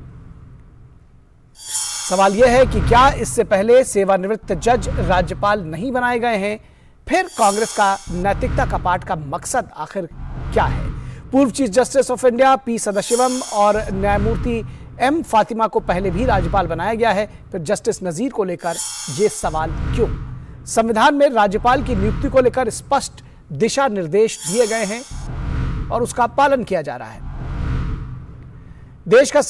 सवाल यह है कि क्या इससे पहले सेवानिवृत्त जज राज्यपाल नहीं बनाए गए हैं? फिर कांग्रेस का नैतिकता का पाठ का मकसद आखिर क्या है? पूर्व chief justice of India P Sadashivam और न्यायमूर्ति एम फातिमा को पहले भी राज्यपाल बनाया गया है, फिर जस्टिस नजीर को लेकर यह सवाल क्यों? संविधान में राज्यपाल की नियुक्ति को लेकर स्पष्ट दिशा निर्देश दिए गए हैं और उसका पालन किया जा रहा है। देश के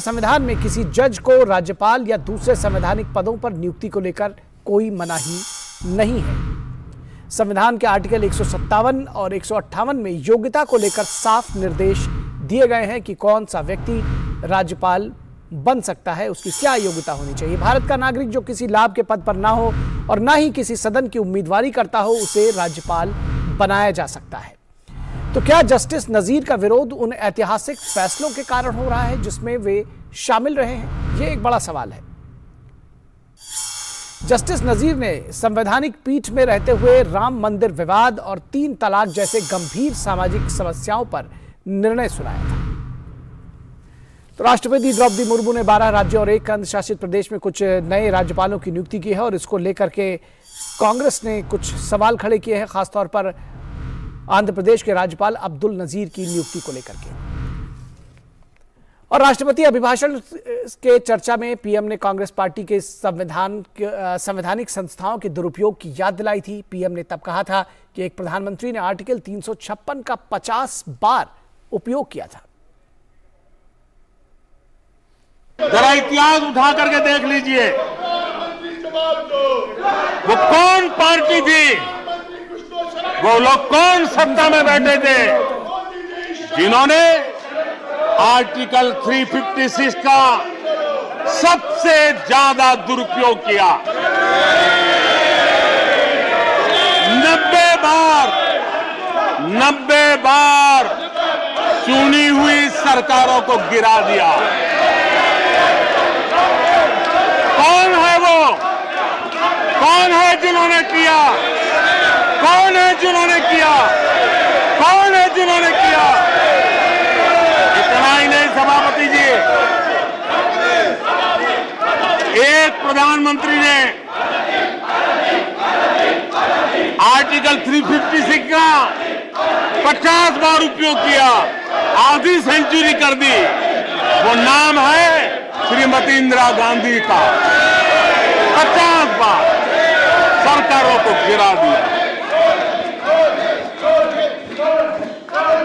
संविधान में किसी जज को राज्यपाल या दूसरे संवैधानिक पदों पर नियुक्ति को लेकर कोई मनाही नहीं है। संविधान के आर्टिकल 157 और 158 में योग्यता को लेकर साफ निर्देश दिए गए हैं कि कौन सा व्यक्ति राज्यपाल बन सकता है, उसकी क्या योग्यता होनी चाहिए। भारत का नागरिक जो किसी लाभ के पद पर ना हो और ना ही किसी सदन की उम्मीदवारी करता हो, उसे राज्यपाल बनाया जा सकता है। तो क्या जस्टिस नजीर का विरोध उन ऐतिहासिक फैसलों के कारण हो रहा है जिसमें वे शामिल रहे हैं? यह एक बड़ा सवाल है। जस्टिस नजीर ने संवैधानिक पीठ में रहते हुए राम मंदिर विवाद और 3 तलाक जैसे गंभीर सामाजिक समस्याओं पर निर्णय सुनाया था। तो राष्ट्रपति द्रौपदी मुर्मू ने 12 राज्यों और 1 केंद्र शासित प्रदेश में कुछ नए राज्यपालों की नियुक्ति की है और इसको लेकर के कांग्रेस ने कुछ सवाल खड़े किए हैं, खासतौर पर आंध्र प्रदेश के राज्यपाल अब्दुल नजीर की नियुक्ति को लेकर के। और राष्ट्रपति अभिभाषण के चर्चा में पीएम ने कांग्रेस पार्टी के संवैधानिक संस्थाओं के दुरुपयोग की याद दिलाई थी। पीएम ने तब कहा था कि एक प्रधानमंत्री ने आर्टिकल 356 का 50 बार उपयोग किया था। जरा इतिहास उठा करके देख लीजिए, वो कौन पार्टी थी, वो लोग कौन सत्ता में बैठे थे जिन्होंने आर्टिकल 356 का सबसे ज्यादा दुरुपयोग किया। 90 बार चुनी हुई सरकारों को गिरा दिया। कौन है वो? कौन है जिन्होंने किया? कौन है जिन्होंने किया? कौन है जिन्होंने किया? इतना ही नहीं सभापति जी, एक प्रधानमंत्री ने आर्टिकल 356 का 50 बार उपयोग किया, आधी सेंचुरी कर दी। वो नाम है श्रीमती इंदिरा गांधी का। 50 बार सरकारों को गिरा दिया।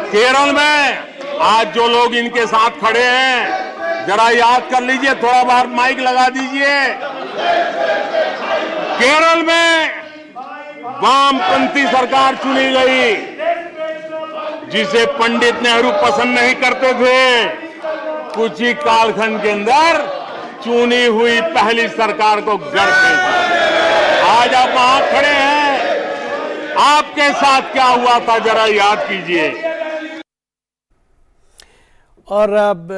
केरल में आज जो लोग इनके साथ खड़े हैं, जरा याद कर लीजिए, थोड़ा बार माइक लगा दीजिए। केरल में वामपंथी सरकार चुनी गई, जिसे पंडित नेहरू पसंद नहीं करते थे। कुछ ही कालखंड के अंदर चुनी हुई पहली सरकार को गढ़ते थे। आज आप वहां खड़े हैं, आपके साथ क्या हुआ था जरा याद कीजिए। और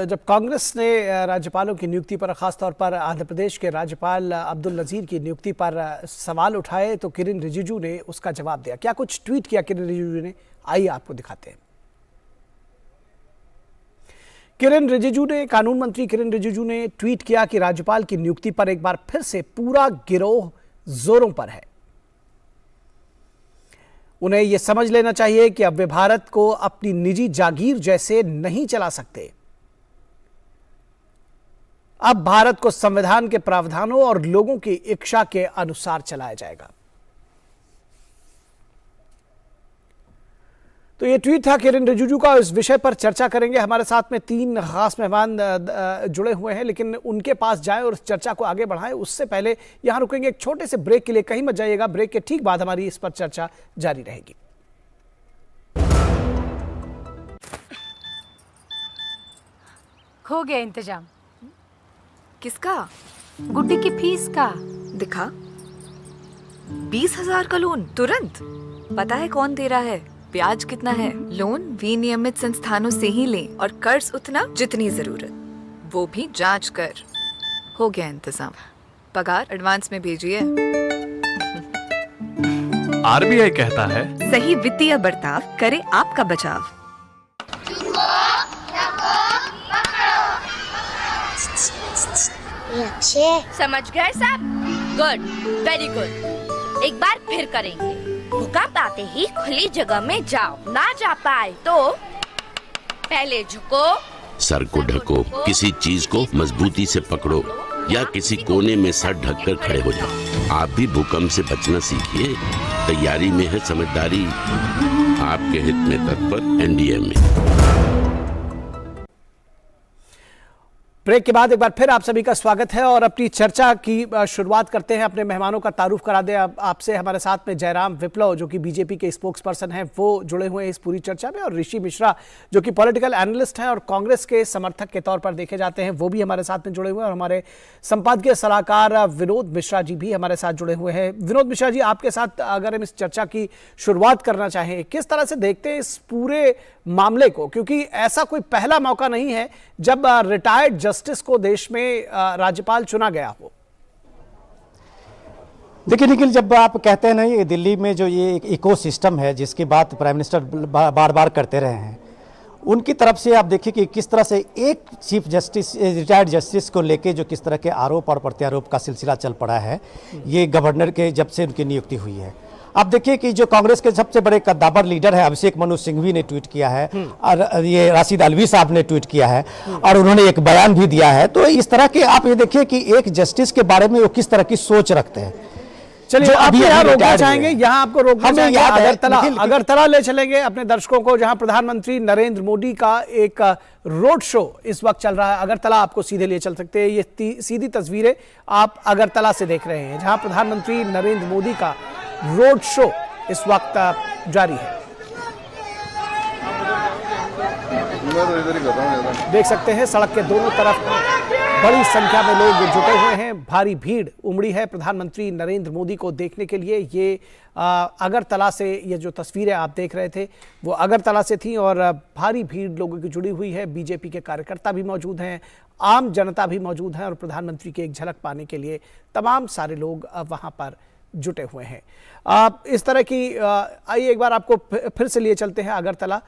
जब कांग्रेस ने राज्यपालों की नियुक्ति पर, खासतौर पर आंध्र प्रदेश के राज्यपाल अब्दुल नजीर की नियुक्ति पर सवाल उठाए तो किरेन रिजिजू ने उसका जवाब दिया। क्या कुछ ट्वीट किया किरेन रिजिजू ने, आइए आपको दिखाते हैं। कानून मंत्री किरेन रिजिजू ने ट्वीट किया कि राज्यपाल की नियुक्ति पर एक बार फिर से पूरा गिरोह जोरों पर है। उन्हें यह समझ लेना चाहिए कि अब वे भारत को अपनी निजी जागीर जैसे नहीं चला सकते। अब भारत को संविधान के प्रावधानों और लोगों की इच्छा के अनुसार चलाया जाएगा। तो ये ट्वीट था किरेन रिजिजू का। इस विषय पर चर्चा करेंगे। हमारे साथ में 3 खास मेहमान जुड़े हुए हैं, लेकिन उनके पास जाएं और इस चर्चा को आगे बढ़ाएं उससे पहले यहां रुकेंगे एक छोटे से ब्रेक के लिए। कहीं मत जाइएगा, ब्रेक के ठीक बाद हमारी इस पर चर्चा जारी रहेगी। हो गया इंतजाम। किसका? गुड्डी की फीस का। दिखा। 20,000 का लोन तुरंत। पता है कौन दे रहा है, ब्याज कितना है? लोन विनियमित संस्थानों से ही लें और कर्ज उतना जितनी जरूरत, वो भी जांच कर। हो गया इंतजाम। पगार एडवांस में भेजिए। आरबीआई कहता है, सही वित्तीय बर्ताव करे आपका बचाव। समझ गए सब? Good, very good. एक बार फिर करेंगे। भूकंप आते ही खुली जगह में जाओ, ना जा पाए तो पहले झुको, सर को ढको, किसी चीज को मजबूती से पकड़ो या किसी कोने में सर ढककर खड़े हो जाओ। आप भी भूकंप से बचना सीखिए। तैयारी में है समझदारी। आपके हित में तत्पर एनडीए में। ब्रेक के बाद एक बार फिर आप सभी का स्वागत है और अपनी चर्चा की शुरुआत करते हैं। अपने मेहमानों का तारुफ करा दें आपसे। हमारे साथ में जयराम विप्लव जो कि बीजेपी के स्पोक्स पर्सन हैं, वो जुड़े हुए हैं इस पूरी चर्चा में, और ऋषि मिश्रा जो कि पॉलिटिकल एनालिस्ट हैं और कांग्रेस के समर्थक के तौर पर देखे जाते हैं, वो भी हमारे साथ में जुड़े हुए हैं। और हमारे संपादकीय सलाहकार विनोद मिश्रा जी भी हमारे साथ जुड़े हुए हैं। विनोद मिश्रा जी, आपके साथ अगर हम इस चर्चा की शुरुआत करना चाहें, किस तरह से देखते हैं इस पूरे मामले को, क्योंकि ऐसा कोई पहला मौका नहीं है जब रिटायर्ड जस्टिस को देश में राज्यपाल चुना गया हो। देखिए निखिल, जब आप कहते हैं ना ये दिल्ली में जो ये एक इकोसिस्टम है जिसकी बात प्राइम मिनिस्टर बार बार करते रहे हैं, उनकी तरफ से आप देखिए कि किस तरह से एक चीफ जस्टिस, रिटायर्ड जस्टिस को लेके जो किस तरह के आरोप और प्रत्यारोप का सिलसिला चल पड़ा है, ये गवर्नर के जब से उनकी नियुक्ति हुई है। आप देखिए कि जो कांग्रेस के सबसे बड़े कद्दावर लीडर है अभिषेक मनु सिंघवी ने ट्वीट किया है और ये राशिद अलवी साहब ने ट्वीट किया है और उन्होंने एक बयान भी दिया है। तो इस तरह के आप ये देखिए कि एक जस्टिस के बारे में वो किस तरह की सोच रखते हैं। चलिए अभी यहाँ रोकना चाहेंगे, यहाँ आपको रोकना चाहेंगे। अगरतला ले चलेंगे अपने दर्शकों को, जहाँ प्रधानमंत्री नरेंद्र मोदी का एक रोड शो इस वक्त चल रहा है। अगरतला आपको सीधे ले चल सकते हैं। ये सीधी तस्वीरें आप अगरतला से देख रहे हैं, जहाँ प्रधानमंत्री नरेंद्र मोदी का रोड शो इस वक्त जारी है। देख सकते हैं सड़क के दोनों तरफ बड़ी संख्या में लोग जुटे हुए हैं। भारी भीड़ उमड़ी है प्रधानमंत्री नरेंद्र मोदी को देखने के लिए। ये अगरतला से ये जो तस्वीरें आप देख रहे थे वो अगरतला से थी और भारी भीड़ लोगों की जुड़ी हुई है। बीजेपी के कार्यकर्ता भी मौजूद हैं, आम जनता भी मौजूद है और प्रधानमंत्री की एक झलक पाने के लिए तमाम सारे लोग वहां पर जुटे हुए हैं। इस तरह की आइए एक बार आपको फिर से लिए चलते हैं अगरतला।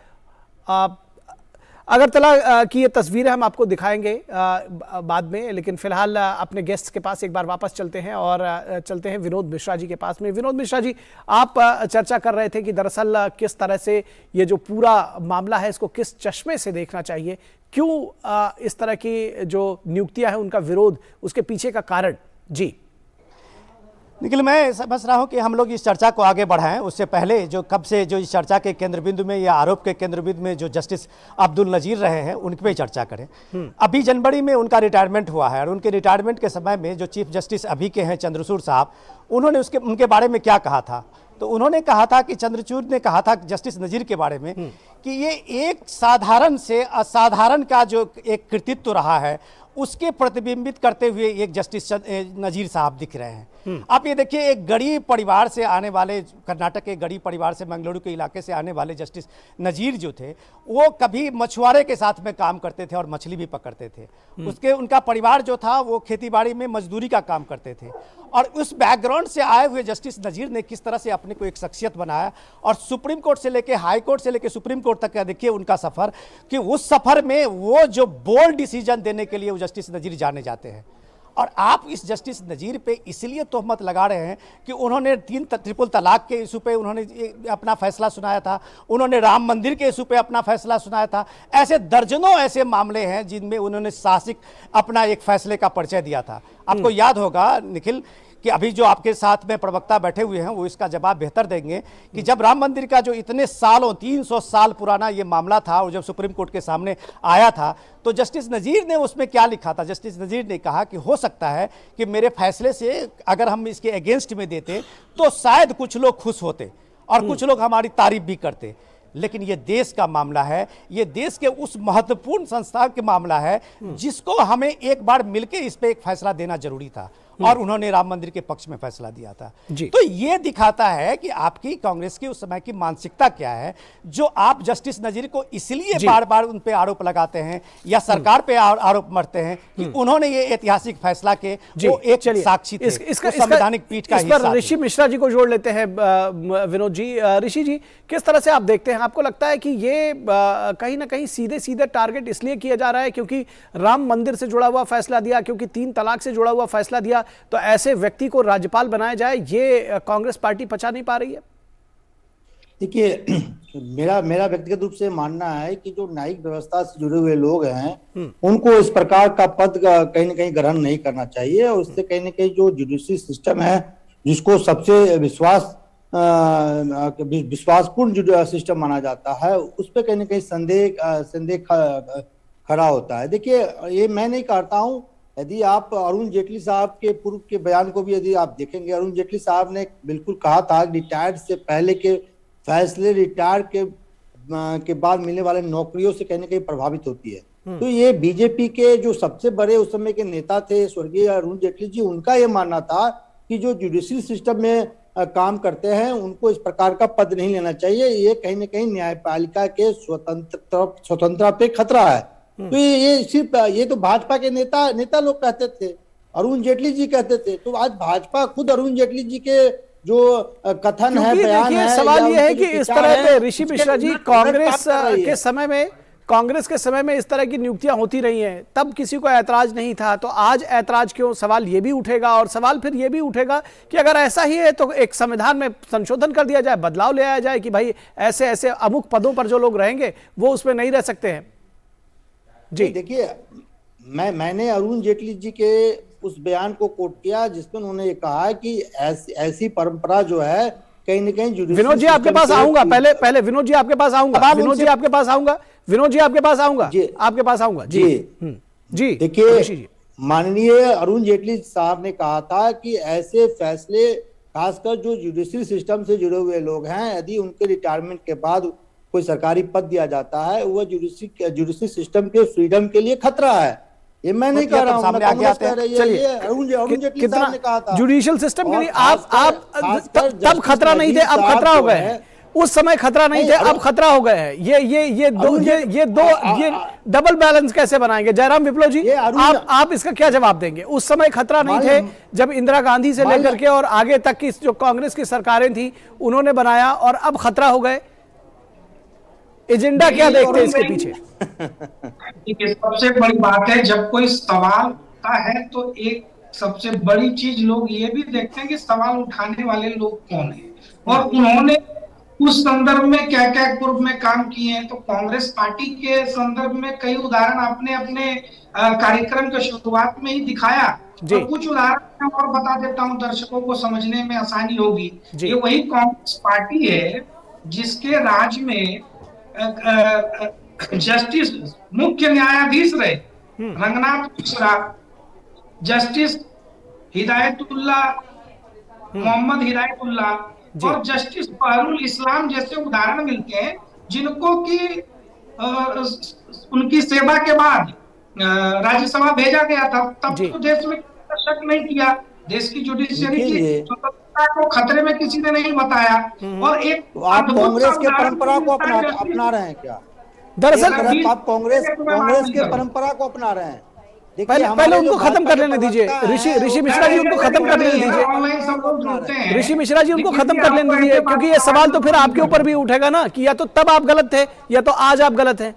अगरतला की ये तस्वीरें हम आपको दिखाएंगे बाद में, लेकिन फिलहाल अपने गेस्ट के पास एक बार वापस चलते हैं और चलते हैं विनोद मिश्रा जी के पास में। विनोद मिश्रा जी, आप चर्चा कर रहे थे कि दरअसल किस तरह से ये जो पूरा मामला है इसको किस चश्मे से देखना चाहिए, क्यों इस तरह की जो नियुक्तियां हैं उनका विरोध, उसके पीछे का कारण। जी निखिल, मैं समझ रहा हूं कि हम लोग इस चर्चा को आगे बढ़ाएं उससे पहले जो कब से जो इस चर्चा के केंद्र बिंदु में या आरोप के केंद्र बिंदु में जो जस्टिस अब्दुल नजीर रहे हैं उन पे चर्चा करें। अभी जनवरी में उनका रिटायरमेंट हुआ है और उनके रिटायरमेंट के समय में जो चीफ जस्टिस अभी के हैं चंद्रचूड़ साहब, उन्होंने उनके बारे में क्या कहा था। तो उन्होंने कहा था कि चंद्रचूड़ ने कहा था जस्टिस नजीर के बारे में कि ये एक साधारण से असाधारण का जो एक कृतित्व रहा है उसके प्रतिबिंबित करते हुए एक जस्टिस नजीर साहब दिख रहे हैं। आप ये देखिए, एक गरीब परिवार से आने वाले, कर्नाटक के गरीब परिवार से, मंगलुरु के इलाके से आने वाले जस्टिस नजीर जो थे, वो कभी मछुआरे के साथ में काम करते थे और मछली भी पकड़ते थे। उनका परिवार जो था वो खेतीबाड़ी में मजदूरी का काम करते थे, और उस बैकग्राउंड से आए हुए जस्टिस नजीर ने किस तरह से अपने को एक शख्सियत बनाया, और सुप्रीम कोर्ट से लेके हाई कोर्ट से लेके सुप्रीम कोर्ट तक का देखिए उनका सफर, कि उस सफर में वो जो बोल्ड डिसीजन देने के लिए वो जस्टिस नजीर जाने जाते हैं। और आप इस जस्टिस नजीर पे इसलिए तोहमत लगा रहे हैं कि उन्होंने ट्रिपल तलाक के इशू पे उन्होंने अपना फैसला सुनाया था, उन्होंने राम मंदिर के इशू पे अपना फैसला सुनाया था। ऐसे दर्जनों ऐसे मामले हैं जिनमें उन्होंने साहसिक अपना एक फैसले का परिचय दिया था। आपको याद होगा निखिल कि अभी जो आपके साथ में प्रवक्ता बैठे हुए हैं वो इसका जवाब बेहतर देंगे कि जब राम मंदिर का जो इतने सालों 300 साल पुराना ये मामला था और जब सुप्रीम कोर्ट के सामने आया था, तो जस्टिस नजीर ने उसमें क्या लिखा था। जस्टिस नजीर ने कहा कि हो सकता है कि मेरे फैसले से अगर हम इसके अगेंस्ट में देते तो शायद कुछ लोग खुश होते और कुछ लोग हमारी तारीफ भी करते, लेकिन ये देश का मामला है, ये देश के उस महत्वपूर्ण संस्थान के मामला है जिसको हमें एक बार मिलकर इस पे एक फैसला देना जरूरी था, और उन्होंने राम मंदिर के पक्ष में फैसला दिया था। तो ये दिखाता है कि आपकी कांग्रेस की उस समय की मानसिकता क्या है, जो आप जस्टिस नजीर को इसलिए बार बार उन पे आरोप लगाते हैं या सरकार पे आरोप मरते हैं कि उन्होंने ये ऐतिहासिक फैसला के वो एक साक्षी थे, संवैधानिक पीठ का हिस्सा थे। ऋषि मिश्रा जी को जोड़ लेते हैं विनोद जी। ऋषि जी, किस तरह से आप देखते हैं, आपको लगता है कि ये कहीं ना कहीं सीधे सीधे टारगेट इसलिए किया जा रहा है क्योंकि राम मंदिर से जुड़ा हुआ फैसला दिया, क्योंकि 3 तलाक से जुड़ा हुआ फैसला दिया, तो ऐसे व्यक्ति को राज्यपाल बनाया जाए, ये कांग्रेस पार्टी पचा नहीं पा रही है? देखिए, मेरा व्यक्तिगत रूप से मानना है कि जो न्यायिक व्यवस्था से जुड़े हुए लोग हैं उनको इस प्रकार का पद कहीं ना कहीं ग्रहण नहीं करना चाहिए, और इससे कहीं ना कहीं जो जुडिशरी सिस्टम है जिसको सबसे विश्वासपूर्ण सिस्टम माना जाता है, उस पर कहीं ना कहीं संदेह खड़ा होता है। देखिए, ये मैं नहीं करता हूँ, यदि आप अरुण जेटली साहब के पूर्व के बयान को भी यदि आप देखेंगे, अरुण जेटली साहब ने बिल्कुल कहा था कि रिटायर्ड से पहले के फैसले रिटायर के बाद मिलने वाले नौकरियों से कहीं ना कहीं प्रभावित होती है। तो ये बीजेपी के जो सबसे बड़े उस समय के नेता थे स्वर्गीय अरुण जेटली जी, उनका ये मानना था कि जो जुडिशियल सिस्टम में काम करते हैं उनको इस प्रकार का पद नहीं लेना चाहिए, ये कहीं ना कहीं न्यायपालिका के स्वतंत्रता पे खतरा है। तो ये सिर्फ ये तो भाजपा के नेता लोग कहते थे, अरुण जेटली जी कहते थे, तो आज भाजपा खुद अरुण जेटली जी के जो कथन है, बयान है, सवाल ये है कि इस तरह के ऋषि मिश्रा जी, कांग्रेस के समय में इस तरह की नियुक्तियां होती रही हैं, तब किसी को ऐतराज नहीं था, तो आज ऐतराज क्यों? सवाल ये भी उठेगा, और सवाल फिर ये भी उठेगा कि अगर ऐसा ही है तो एक संविधान में संशोधन कर दिया जाए, बदलाव ले आया जाए कि भाई ऐसे ऐसे अमुक पदों पर जो लोग रहेंगे वो उसमें नहीं रह सकते हैं। जी देखिए, मैंने अरुण जेटली जी के उस बयान को कोट किया जिसमें उन्होंने ये कहा कि ऐसी परंपरा जो है कहीं न कहीं विनोद जी आपके पास आऊंगा, पहले विनोद जी आपके पास आऊंगा, विनोद जी आपके पास आऊंगा, विनोद जी आपके पास आऊंगा, आपके पास आऊंगा। जी जी, देखिए, माननीय अरुण जेटली साहब ने कहा था कि ऐसे फैसले खासकर जो जुडिशरी सिस्टम से जुड़े हुए लोग हैं, यदि उनके रिटायरमेंट के बाद कोई सरकारी पद दिया जाता है, वो जुडिशरी सिस्टम के फ्रीडम के लिए खतरा है। ये मैं नहीं कह रहा हूं, कांग्रेस कह रही है, ये अरुण जेटली साहब ने कहा था। जुडिशियल सिस्टम के लिए आप तब खतरा नहीं थे, अब खतरा हो गए हैं। उस समय खतरा नहीं थे, अब खतरा हो गए हैं। ये डबल बैलेंस कैसे बनाएंगे? जयराम विप्लव जी, आप इसका क्या जवाब देंगे? उस समय खतरा नहीं थे जब इंदिरा गांधी से लेकर के और आगे तक की जो कांग्रेस की सरकारें थी उन्होंने बनाया, और अब खतरा हो गए। एजेंडा क्या देखते हैं इसके पीछे? सबसे बड़ी बात है, जब कोई सवाल उठता है तो एक सबसे बड़ी चीज लोग ये भी देखते हैं कि सवाल उठाने वाले लोग कौन हैं, और उन्होंने उस संदर्भ में क्या क्या पूर्व में काम किए हैं। तो कांग्रेस पार्टी के संदर्भ में कई उदाहरण आपने अपने कार्यक्रम के शुरुआत में ही दिखाया, और कुछ उदाहरण और बता देता हूं, दर्शकों को समझने में आसानी होगी। ये वही कांग्रेस पार्टी है जिसके राज में जस्टिस मुख्य न्यायाधीश रहे रंगनाथ मिश्रा, जस्टिस हिदायतुल्ला, मोहम्मद हिदायतुल्ला और जस्टिस फहरुल इस्लाम जैसे उदाहरण मिलते हैं, जिनको कि उनकी सेवा के बाद राज्यसभा भेजा गया था, तब तो देश में शक नहीं किया, देश की जुडिशियरी की स्वतंत्रता को खतरे में किसी ने नहीं बताया। और एक आप कांग्रेस के परंपरा को अपना रहे हैं क्या? दरअसल आप कांग्रेस के परंपरा को अपना रहे हैं। पहले उनको खत्म कर लेने दीजिए, ऋषि मिश्रा जी उनको खत्म कर लेने दीजिए, ऋषि मिश्रा जी उनको खत्म कर लेने दीजिए, क्योंकि ये सवाल तो फिर आपके ऊपर भी उठेगा ना कि या तो तब आप गलत थे या तो आज आप गलत हैं,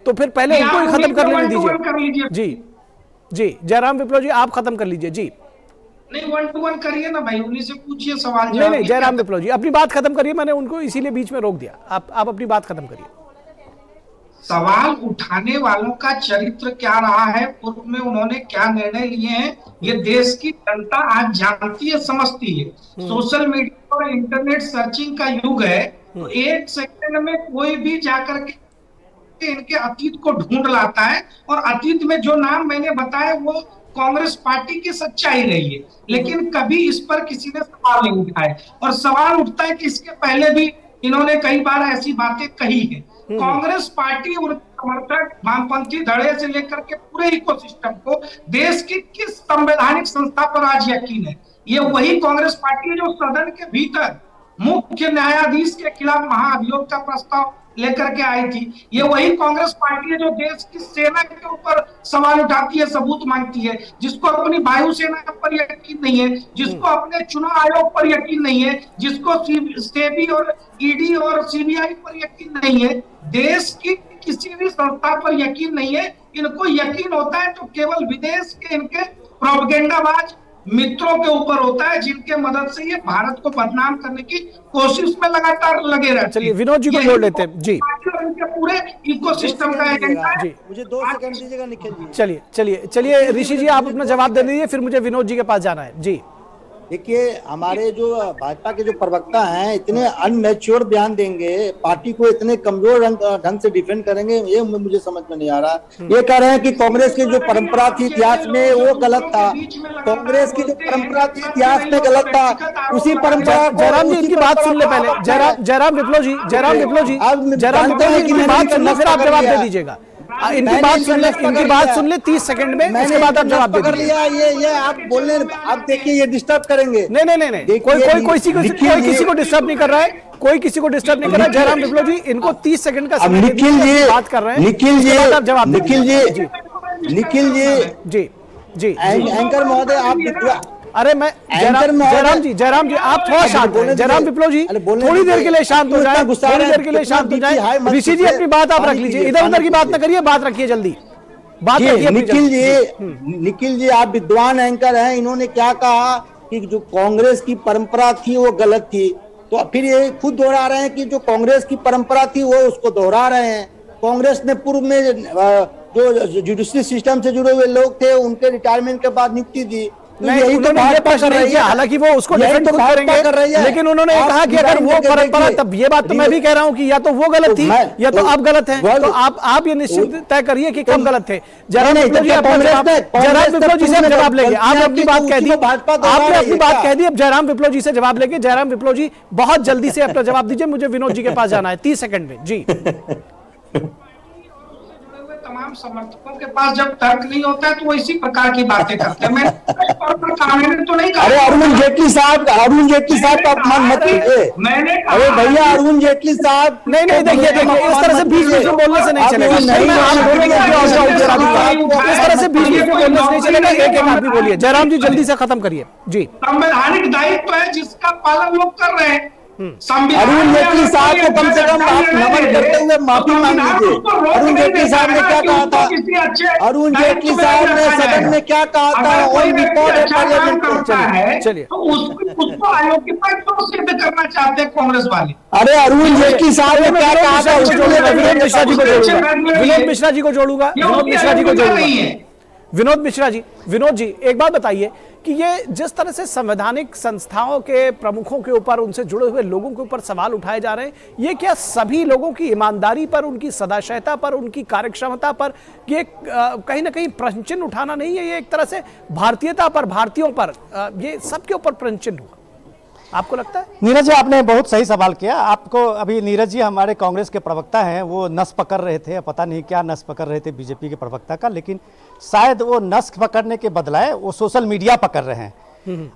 तो फिर पहले उनको ही खत्म कर लेने दीजिए। जी जयराम विप्लव जी आप खत्म कर लीजिए। जी नहीं, 1 to 1 करिए ना भाई, उन्हीं से पूछिए सवाल। नहीं जयराम विप्लव जी अपनी बात खत्म करिए, मैंने उनको इसीलिए बीच में रोक दिया, आप अपनी बात खत्म करिए। सवाल उठाने वालों का चरित्र क्या रहा है, पूर्व में उन्होंने क्या निर्णय लिए हैं, ये देश की जनता आज जानती है, समझती है। सोशल मीडिया और इंटरनेट सर्चिंग का युग है, तो 1 सेकंड में कोई भी जाकर के इनके अतीत को ढूंढ लाता है, और अतीत में जो नाम मैंने बताया वो कांग्रेस पार्टी की सच्चाई रही है, लेकिन कभी इस पर किसी ने सवाल नहीं उठाए। और सवाल उठता है कि इसके पहले भी इन्होंने कई बार ऐसी बातें कही है। कांग्रेस पार्टी और समर्थक वामपंथी धड़े से लेकर के पूरे इकोसिस्टम को देश की किस संवैधानिक संस्था पर आज यकीन है? ये वही कांग्रेस पार्टी है जो सदन के भीतर मुख्य न्यायाधीश के खिलाफ महाअभियोग का प्रस्ताव लेकर के आई थी। ये वही कांग्रेस पार्टी है जो देश की सेना के ऊपर सवाल उठाती है, सबूत मांगती है, जिसको अपनी वायुसेना पर यकीन नहीं है, जिसको अपने चुनाव आयोग पर यकीन नहीं है, जिसको सेबी और ईडी और सीबीआई पर यकीन नहीं है, देश की किसी भी संस्था पर यकीन नहीं है। इनको यकीन होता है तो केवल विदेश के इनके प्रोपेगेंडाबाज मित्रों के ऊपर होता है, जिनके मदद से ये भारत को बदनाम करने की कोशिश में लगातार लगे रहते हैं। चलिए विनोद जी को जोड़ लेते हैं। जी इनके पूरे इकोसिस्टम का एजेंडा है। जी मुझे 2 सेकंड दीजिएगा निखिल जी। चलिए ऋषि जी आप अपना जवाब दे दीजिए, फिर मुझे विनोद जी के पास जाना है। जी देखिए, हमारे जो भाजपा के जो प्रवक्ता हैं इतने अनमेच्योर बयान देंगे, पार्टी को इतने कमजोर ढंग से डिफेंड करेंगे, ये मुझे समझ में नहीं आ रहा। ये कह रहे हैं कि कांग्रेस की जो परंपरा थी इतिहास में वो गलत था, कांग्रेस की जो परंपरा थी इतिहास में गलत था, उसी परंपरा। जयराम जी इनकी बात सुन ले पहले, जयराम विप्लव जी की बात सुन ले, फिर आप जवाब दे दीजिएगा। इनकी बात सुन ले 30 सेकंड में, उसके बाद आप जवाब दे दीजिए। ये आप बोलने, आप देखिए ये डिस्टर्ब करेंगे। नहीं, कोई किसी को डिस्टर्ब नहीं कर रहा है, कोई किसी को डिस्टर्ब नहीं कर रहा है। जयराम विप्लव जी इनको 30 सेकंड का समय बात कर रहे हैं, निखिल जी एंकर महोदय आप अरे मैं जयराम जी आप थोड़ा शांत हो। जयराम विप्लव जी थोड़ी देर के लिए शांत हो जाए, थोड़ी देर के लिए शांत हो जाए। ऋषि जी अपनी बात आप रख लीजिए, इधर उधर की बात ना करिए, बात रखिए जल्दी, बात रखिए। निखिल जी आप विद्वान एंकर हैं, इन्होंने क्या कहा कि जो कांग्रेस की परंपरा थी वो गलत थी, तो फिर ये खुद दोहरा रहे हैं कि जो कांग्रेस की परंपरा थी वो उसको दोहरा रहे हैं। कांग्रेस ने पूर्व में जो जुडिशरी सिस्टम से जुड़े हुए लोग थे उनके रिटायरमेंट के बाद नियुक्ति दी, नहीं उन्होंने ये प्रश्न नहीं किया, हालांकि वो उसको डिफेंड खुद करेंगे, लेकिन उन्होंने कहा कि अगर वो परंपरा, तब ये बात तो मैं भी कह रहा हूं कि या तो वो गलत थी या तो आप गलत हैं, तो आप ये निश्चित तय करिए कि कब गलत थे। जयराम विप्लव जी से जवाब लेंगे, आपने अपनी बात कह दी, अब जयराम विप्लव जी से जवाब लेंगे। जयराम विप्लव जी बहुत जल्दी से अपना जवाब दीजिए, मुझे विनोद जी के पास जाना है 30 सेकंड में। जी तमाम समर्थकों के पास जब तर्क नहीं होता है तो वो इसी प्रकार की बातें करते हैं। मैं तो नहीं कहा। अरे अरुण जेटली साहब का अपमान मत कीजिए। अरे भैया अरुण जेटली साहब, नहीं देखिए इस तरह से बीच में बोलने से नहीं चलेगा, इस तरह से बीच में बोलने से नहीं चलेगा। एक आदमी बोलिए। जयराम जी जल्दी से खत्म करिए। जी संवैधानिक दायित्व है जिसका पालन लोग कर रहे हैं। अरुण जेटली साहब को कम से कम आप नमन करते हुए माफी मांग लीजिए। अरुण जेटली साहब ने क्या कहा था? अरुण जेटली साहब ने सदन में क्या कहा था? ऑन रिकॉर्ड है पार्लियामेंट में। चलिए उसको अयोग्यता क्यों सिद्ध करना चाहते हैं कांग्रेस वाले? अरे अरुण जेटली साहब ने क्या कहा था? विनोद मिश्रा जी को जोड़ूंगा, विनोद मिश्रा जी को जोड़ूंगा। विनोद जी एक बात बताइए कि ये जिस तरह से संवैधानिक संस्थाओं के प्रमुखों के ऊपर, उनसे जुड़े हुए लोगों के ऊपर सवाल उठाए जा रहे हैं, ये क्या सभी लोगों की ईमानदारी पर, उनकी सदाशयता पर, उनकी कार्यक्षमता पर ये कहीं ना कहीं प्रश्न चिन्ह उठाना नहीं है? ये एक तरह से भारतीयता पर, भारतीयों पर, ये सबके ऊपर प्रश्न चिन्ह हुआ। आपको लगता है? नीरज जी, आपने बहुत सही सवाल किया। आपको अभी नीरज जी हमारे कांग्रेस के प्रवक्ता हैं, वो नस पकड़ रहे थे, पता नहीं क्या नस पकड़ रहे थे बीजेपी के प्रवक्ता का, लेकिन शायद वो नस पकड़ने के बदलाए वो सोशल मीडिया पकड़ रहे हैं।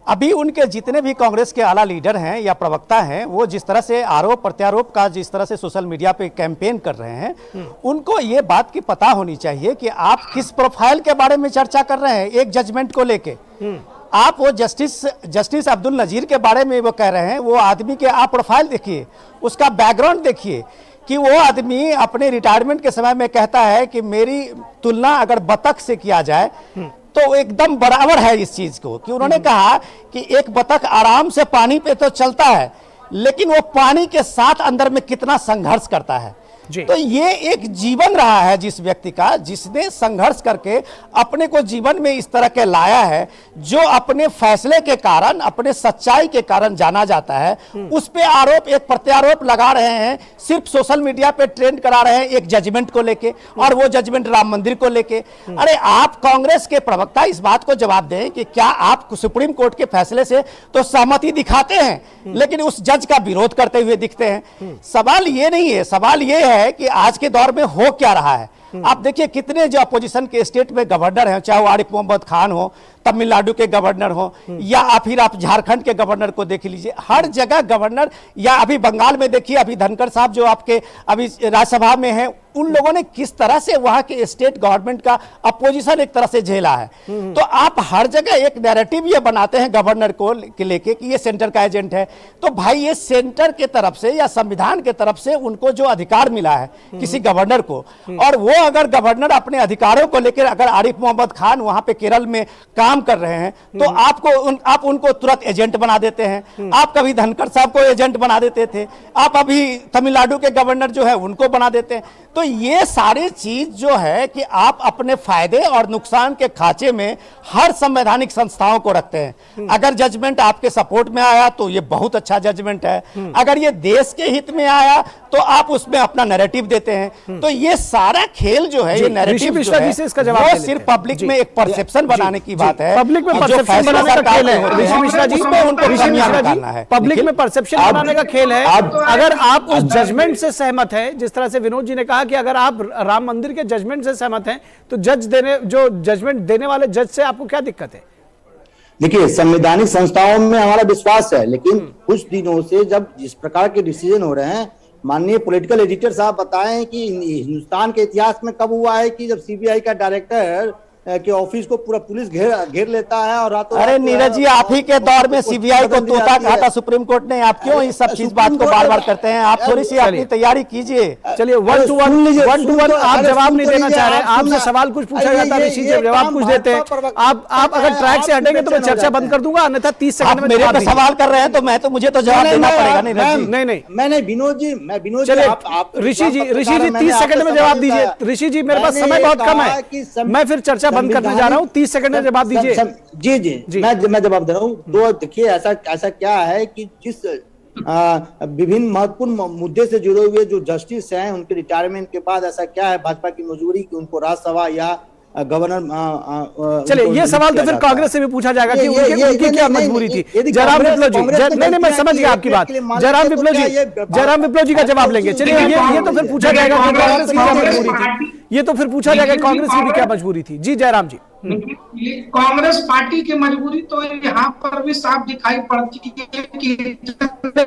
अभी उनके जितने भी कांग्रेस के आला लीडर हैं या प्रवक्ता हैं, वो जिस तरह से आरोप प्रत्यारोप का जिस तरह से सोशल मीडिया पे कैंपेन कर रहे हैं, उनको ये बात की पता होनी चाहिए कि आप किस प्रोफाइल के बारे में चर्चा कर रहे हैं। एक जजमेंट को लेके आप वो जस्टिस अब्दुल नजीर के बारे में वो कह रहे हैं, वो आदमी के आप प्रोफाइल देखिए, उसका बैकग्राउंड देखिए कि वो आदमी अपने रिटायरमेंट के समय में कहता है कि मेरी तुलना अगर बतख से किया जाए तो एकदम बराबर है इस चीज को, कि उन्होंने कहा कि एक बतख आराम से पानी पे तो चलता है, लेकिन वो पानी के साथ अंदर में कितना संघर्ष करता है। तो ये एक जीवन रहा है जिस व्यक्ति का, जिसने संघर्ष करके अपने को जीवन में इस तरह के लाया है, जो अपने फैसले के कारण, अपने सच्चाई के कारण जाना जाता है। उस पे आरोप एक प्रत्यारोप लगा रहे हैं, सिर्फ सोशल मीडिया पे ट्रेंड करा रहे हैं एक जजमेंट को लेके, और वो जजमेंट राम मंदिर को लेके। अरे आप कांग्रेस के प्रवक्ता इस बात को जवाब दें कि क्या आप सुप्रीम कोर्ट के फैसले से तो सहमति दिखाते हैं, लेकिन उस जज का विरोध करते हुए दिखते हैं। सवाल ये नहीं है, सवाल ये है कि आज के दौर में हो क्या रहा है। आप देखिए कितने जो अपोजिशन के स्टेट में गवर्नर हैं, चाहे वो आरिफ मोहम्मद खान हो, तमिलनाडु के गवर्नर हो, या फिर आप झारखंड के गवर्नर को देख लीजिए, हर जगह गवर्नर, या अभी बंगाल में देखिए अभी धनखड़ साहब जो आपके अभी राज्यसभा में हैं, उन लोगों ने किस तरह से वहां के स्टेट गवर्नमेंट का अपोजिशन एक तरह से झेला है। तो आप हर जगह एक नैरेटिव ये बनाते हैं गवर्नर को लेके कि ये सेंटर का एजेंट है। तो भाई ये सेंटर के तरफ से या संविधान के तरफ से उनको जो अधिकार मिला है किसी गवर्नर को, और वो अगर गवर्नर अपने अधिकारों को लेकर, अगर आरिफ मोहम्मद खान वहां पे केरल में काम कर रहे हैं, तो आप उनको तुरंत एजेंट बना देते हैं। आप कभी धनखड़ साहब को एजेंट बना देते थे, आप अभी तमिलनाडु के गवर्नर जो है उनको बना देते हैं। तो ये सारी चीज जो है कि आप अपने फायदे और नुकसान के खांचे में हर संवैधानिक संस्थाओं को रखते हैं। अगर जजमेंट आपके सपोर्ट में आया तो ये बहुत अच्छा जजमेंट है, अगर ये देश के हित में आया तो आप उसमें अपना नैरेटिव देते हैं। तो ये सारा खेल जो है, ये नैरेटिव जो है, वो सिर्फ पब्लिक में एक परसेप्शन बनाने की बात है। पब्लिक में परसेप्शन बनाने का खेल है ऋषि मिश्रा जी, पब्लिक में परसेप्शन बनाने का खेल है। अगर आप उस जजमेंट से सहमत है, जिस तरह से विनोद जी ने कहा कि अगर आप राम मंदिर के जजमेंट से सहमत हैं, तो जो जजमेंट देने वाले जज से आपको क्या दिक्कत है? देखिए, संवैधानिक संस्थाओं में हमारा विश्वास है, लेकिन कुछ दिनों से जब जिस प्रकार के डिसीजन हो रहे हैं, माननीय पॉलिटिकल एडिटर साहब बताएं कि हिंदुस्तान के इतिहास में कब हुआ है कि जब सीबीआई का डायरेक्टर के ऑफिस को पूरा पुलिस घेर लेता है और रातों। अरे नीरज जी, आप ही के दौर में सीबीआई को तोता कहा था सुप्रीम कोर्ट ने, आप क्यों इस सब चीज बात को बार बार करते हैं? आप थोड़ी सी अपनी तैयारी कीजिए। चलिए, 1 to 1 आप जवाब नहीं देना चाह रहे हैं, आपसे सवाल कुछ पूछा जाता है, ऋषि जी जवाब कुछ देते हैं। आप अगर ट्रैक से हटेंगे तो मैं चर्चा बंद कर दूंगा, अन्यथा 30 सेकंड में मेरे पे सवाल कर रहे हैं तो मुझे तो जवाब देना पड़ेगा। नहीं, मैंने विनोद जी, ऋषि जी 30 सेकंड में जवाब दीजिए। ऋषि जी, मेरे पास समय बहुत कम है, मैं फिर चर्चा बंद करने जा रहा हूँ। 30 सेकंड में जवाब दीजिए। जी, मैं जवाब दे रहा हूँ। तो देखिए, ऐसा क्या है कि जिस विभिन्न महत्वपूर्ण मुद्दे से जुड़े हुए जो जस्टिस हैं, उनके रिटायरमेंट के बाद ऐसा क्या है भाजपा की मजबूरी कि उनको राज्यसभा या गवर्नर। चलिए, ये सवाल तो फिर कांग्रेस से भी पूछा जाएगा कि उनकी क्या मजबूरी थी। जयराम विप्लव जी, नहीं, मैं समझ गया आपकी बात। जयराम विप्लव जी का जवाब लेंगे। चलिए, ये तो फिर पूछा जाएगा कि कांग्रेस की क्या मजबूरी थी, ये तो फिर पूछा जाएगा कांग्रेस की भी क्या मजबूरी थी। जी जयराम जी। कांग्रेस पार्टी की मजबूरी तो यहाँ पर भी साफ दिखाई पड़ती है कि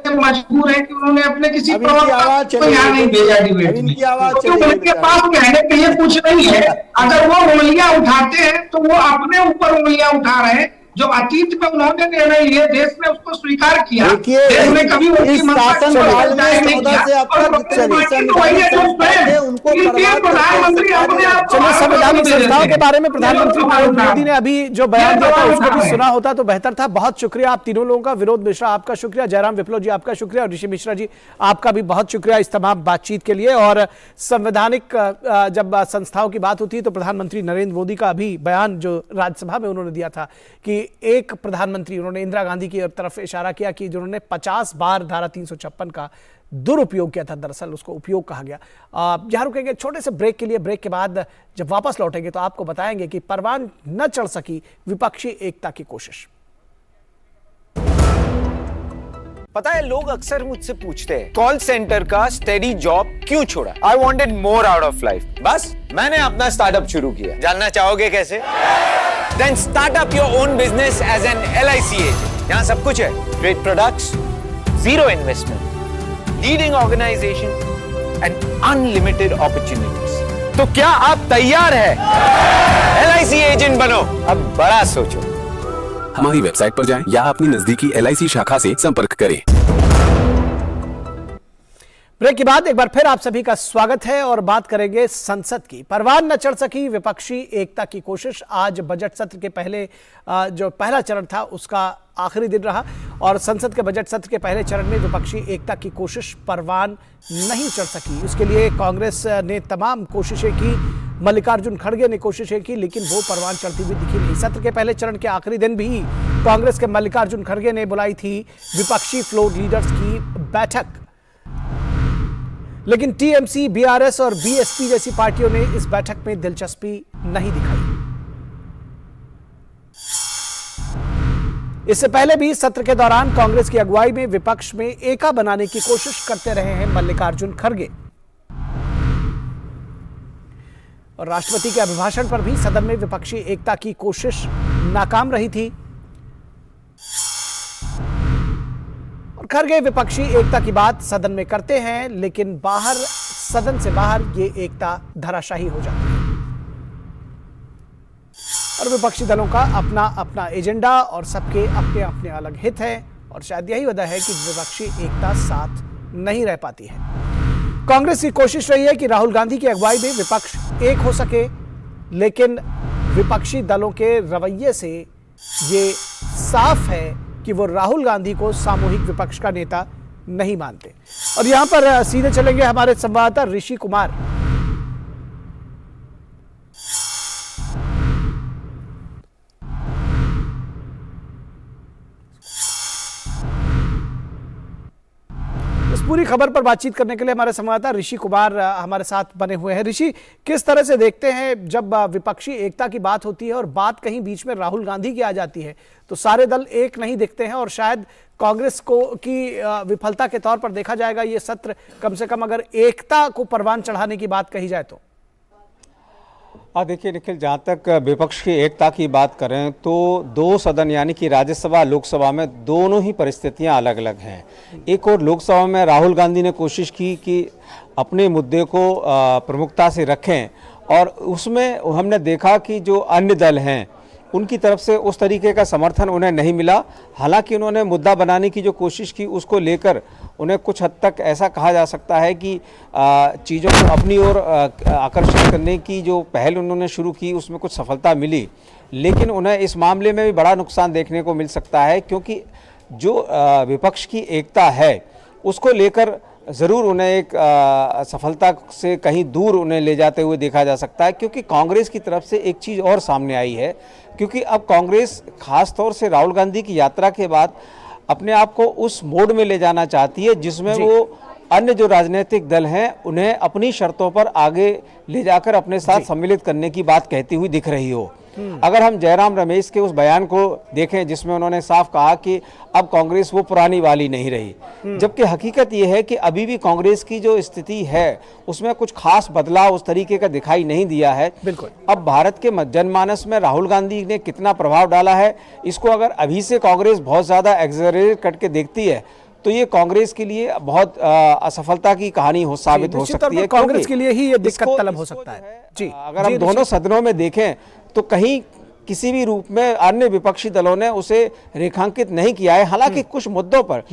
मजबूर है कि उन्होंने अपने किसी प्रवक्ता को यहाँ नहीं भेजा डिबेट में, क्योंकि उनके पास कहने के लिए कुछ नहीं है। अगर वो उंगलियां उठाते हैं तो वो अपने ऊपर उंगलियां उठा रहे हैं। जो अतीत में उन्होंने निर्णय लिए, देश ने उसको स्वीकार किया, देश ने कभी उनकी संवैधानिक संस्थाओं के बारे में प्रधानमंत्री नरेंद्र मोदी ने अभी जो बयान दिया था उसको भी सुना होता तो बेहतर था। बहुत शुक्रिया आप तीनों लोगों का। विनोद मिश्रा आपका शुक्रिया, जयराम विप्लव जी आपका शुक्रिया, और ऋषि मिश्रा जी आपका भी बहुत शुक्रिया इस तमाम बातचीत के लिए। और संवैधानिक जब संस्थाओं की बात होती है तो प्रधानमंत्री नरेंद्र मोदी का अभी बयान जो राज्यसभा में उन्होंने दिया था कि एक प्रधानमंत्री, उन्होंने इंदिरा गांधी की तरफ इशारा किया कि जिन्होंने 50 बार धारा 356 का दुरुपयोग किया था, दरअसल उसको उपयोग कहा गया। यहाँ रुकेंगे छोटे से ब्रेक के लिए। ब्रेक के बाद जब वापस लौटेंगे तो आपको बताएंगे कि परवान न चढ़ सकी विपक्षी एकता की कोशिश। पता है लोग अक्सर मुझसे पूछते हैं कॉल सेंटर का स्टेडी जॉब क्यों छोड़ा? I wanted more out of life. बस मैंने अपना स्टार्टअप शुरू किया। जानना चाहोगे कैसे? Then start up your own business as an LIC agent. यहाँ सब कुछ है। Great products, zero investment, leading organization and unlimited opportunities. तो क्या आप तैयार हैं? LIC एजेंट बनो, अब बड़ा सोचो। हमारी वेबसाइट पर जाएं या अपनी नजदीकी LIC शाखा से संपर्क करें। ब्रेक के बाद एक बार फिर आप सभी का स्वागत है और बात करेंगे संसद की। परवान न चढ़ सकी विपक्षी एकता की कोशिश। आज बजट सत्र के पहले जो पहला चरण था उसका आखिरी दिन रहा और संसद के बजट सत्र के पहले चरण में विपक्षी एकता की कोशिश परवान नहीं चढ़ सकी। उसके लिए कांग्रेस ने तमाम कोशिशें की, मल्लिकार्जुन खड़गे ने कोशिशें की, लेकिन वो परवान चढ़ती हुई दिखी नहीं। सत्र के पहले चरण के आखिरी दिन भी कांग्रेस के मल्लिकार्जुन खड़गे ने बुलाई थी विपक्षी फ्लोर लीडर्स की बैठक, लेकिन टीएमसी, बीआरएस और बीएसपी जैसी पार्टियों ने इस बैठक में दिलचस्पी नहीं दिखाई। इससे पहले भी सत्र के दौरान कांग्रेस की अगुवाई में विपक्ष में एका बनाने की कोशिश करते रहे हैं मल्लिकार्जुन खड़गे और राष्ट्रपति के अभिभाषण पर भी सदन में विपक्षी एकता की कोशिश नाकाम रही थी और खड़गे विपक्षी एकता की बात सदन में करते हैं, लेकिन बाहर, सदन से बाहर ये एकता धराशायी हो जाती है और विपक्षी दलों का अपना अपना एजेंडा और सबके अपने अपने अलग हित है और शायद यही वजह है कि विपक्षी एकता साथ नहीं रह पाती है। कांग्रेस की कोशिश रही है कि राहुल गांधी की अगुवाई में विपक्ष एक हो सके, लेकिन विपक्षी दलों के रवैये से ये साफ है कि वो राहुल गांधी को सामूहिक विपक्ष का नेता नहीं मानते। और यहां पर सीधे चलेंगे हमारे संवाददाता ऋषि कुमार। इस पूरी खबर पर बातचीत करने के लिए हमारे संवाददाता ऋषि कुमार हमारे साथ बने हुए हैं। ऋषि, किस तरह से देखते हैं जब विपक्षी एकता की बात होती है और बात कहीं बीच में राहुल गांधी की आ जाती है तो सारे दल एक नहीं दिखते हैं और शायद कांग्रेस को की विफलता के तौर पर देखा जाएगा ये सत्र, कम से कम अगर एकता को परवान चढ़ाने की बात कही जाए तो? देखिए निखिल, जहाँ तक विपक्ष की एकता की बात करें तो दो सदन यानी कि राज्यसभा लोकसभा में दोनों ही परिस्थितियां अलग अलग हैं। एक और लोकसभा में राहुल गांधी ने कोशिश की कि अपने मुद्दे को प्रमुखता से रखें और उसमें हमने देखा कि जो अन्य दल हैं उनकी तरफ से उस तरीके का समर्थन उन्हें नहीं मिला। हालांकि उन्होंने मुद्दा बनाने की जो कोशिश की उसको लेकर उन्हें कुछ हद तक ऐसा कहा जा सकता है कि चीज़ों को अपनी ओर आकर्षित करने की जो पहल उन्होंने शुरू की उसमें कुछ सफलता मिली, लेकिन उन्हें इस मामले में भी बड़ा नुकसान देखने को मिल सकता है क्योंकि जो विपक्ष की एकता है उसको लेकर ज़रूर उन्हें एक सफलता से कहीं दूर उन्हें ले जाते हुए देखा जा सकता है। क्योंकि कांग्रेस की तरफ से एक चीज़ और सामने आई है, क्योंकि अब कांग्रेस खास तौर से राहुल गांधी की यात्रा के बाद अपने आप को उस मोड में ले जाना चाहती है जिसमें वो अन्य जो राजनीतिक दल हैं उन्हें अपनी शर्तों पर आगे ले जाकर अपने साथ सम्मिलित करने की बात कहती हुई दिख रही हो। अगर हम जयराम रमेश के उस बयान को देखें जिसमें उन्होंने साफ कहा कि अब कांग्रेस वो पुरानी वाली नहीं रही, जबकि हकीकत ये है कि अभी भी कांग्रेस की जो स्थिति है उसमें कुछ खास बदलाव उस तरीके का दिखाई नहीं दिया है। बिल्कुल। अब भारत के जनमानस में राहुल गांधी ने कितना प्रभाव डाला है इसको अगर अभी से कांग्रेस बहुत ज़्यादा एक्सजरेट करके देखती है तो ये कांग्रेस के लिए बहुत असफलता की कहानी साबित हो सकती है। कांग्रेस के लिए ही ये दिक्कत तलब हो सकता है। जी, अगर हम दोनों सदनों में देखें तो कहीं किसी भी रूप में अन्य विपक्षी दलों ने उसे रेखांकित नहीं किया है। हालांकि कुछ मुद्दों पर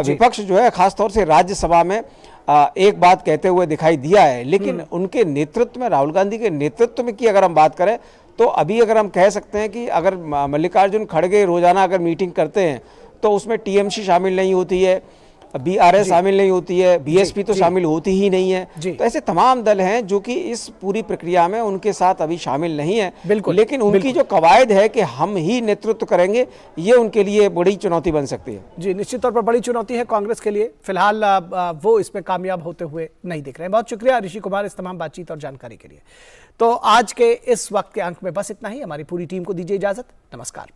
विपक्ष जो है खासतौर से राज्यसभा में एक बात कहते हुए दिखाई दिया है, लेकिन उनके नेतृत्व में, राहुल गांधी के नेतृत्व में की अगर हम बात करें तो अभी अगर हम कह सकते हैं कि अगर मल्लिकार्जुन खड़गे रोजाना अगर मीटिंग करते हैं तो उसमें टीएमसी शामिल नहीं होती है, बीआरएस शामिल नहीं होती है, बीएसपी तो शामिल होती ही नहीं है। तो ऐसे तमाम दल हैं जो कि इस पूरी प्रक्रिया में उनके साथ अभी शामिल नहीं है। लेकिन उनकी जो कवायद है कि हम ही नेतृत्व करेंगे, ये उनके लिए बड़ी चुनौती बन सकती है। जी, निश्चित तौर पर बड़ी चुनौती है कांग्रेस के लिए। फिलहाल वो इसमें कामयाब होते हुए नहीं दिख रहे हैं। बहुत शुक्रिया ऋषि कुमार इस तमाम बातचीत और जानकारी के लिए। तो आज के इस वक्त के अंक में बस इतना ही। हमारी पूरी टीम को दीजिए इजाजत। नमस्कार।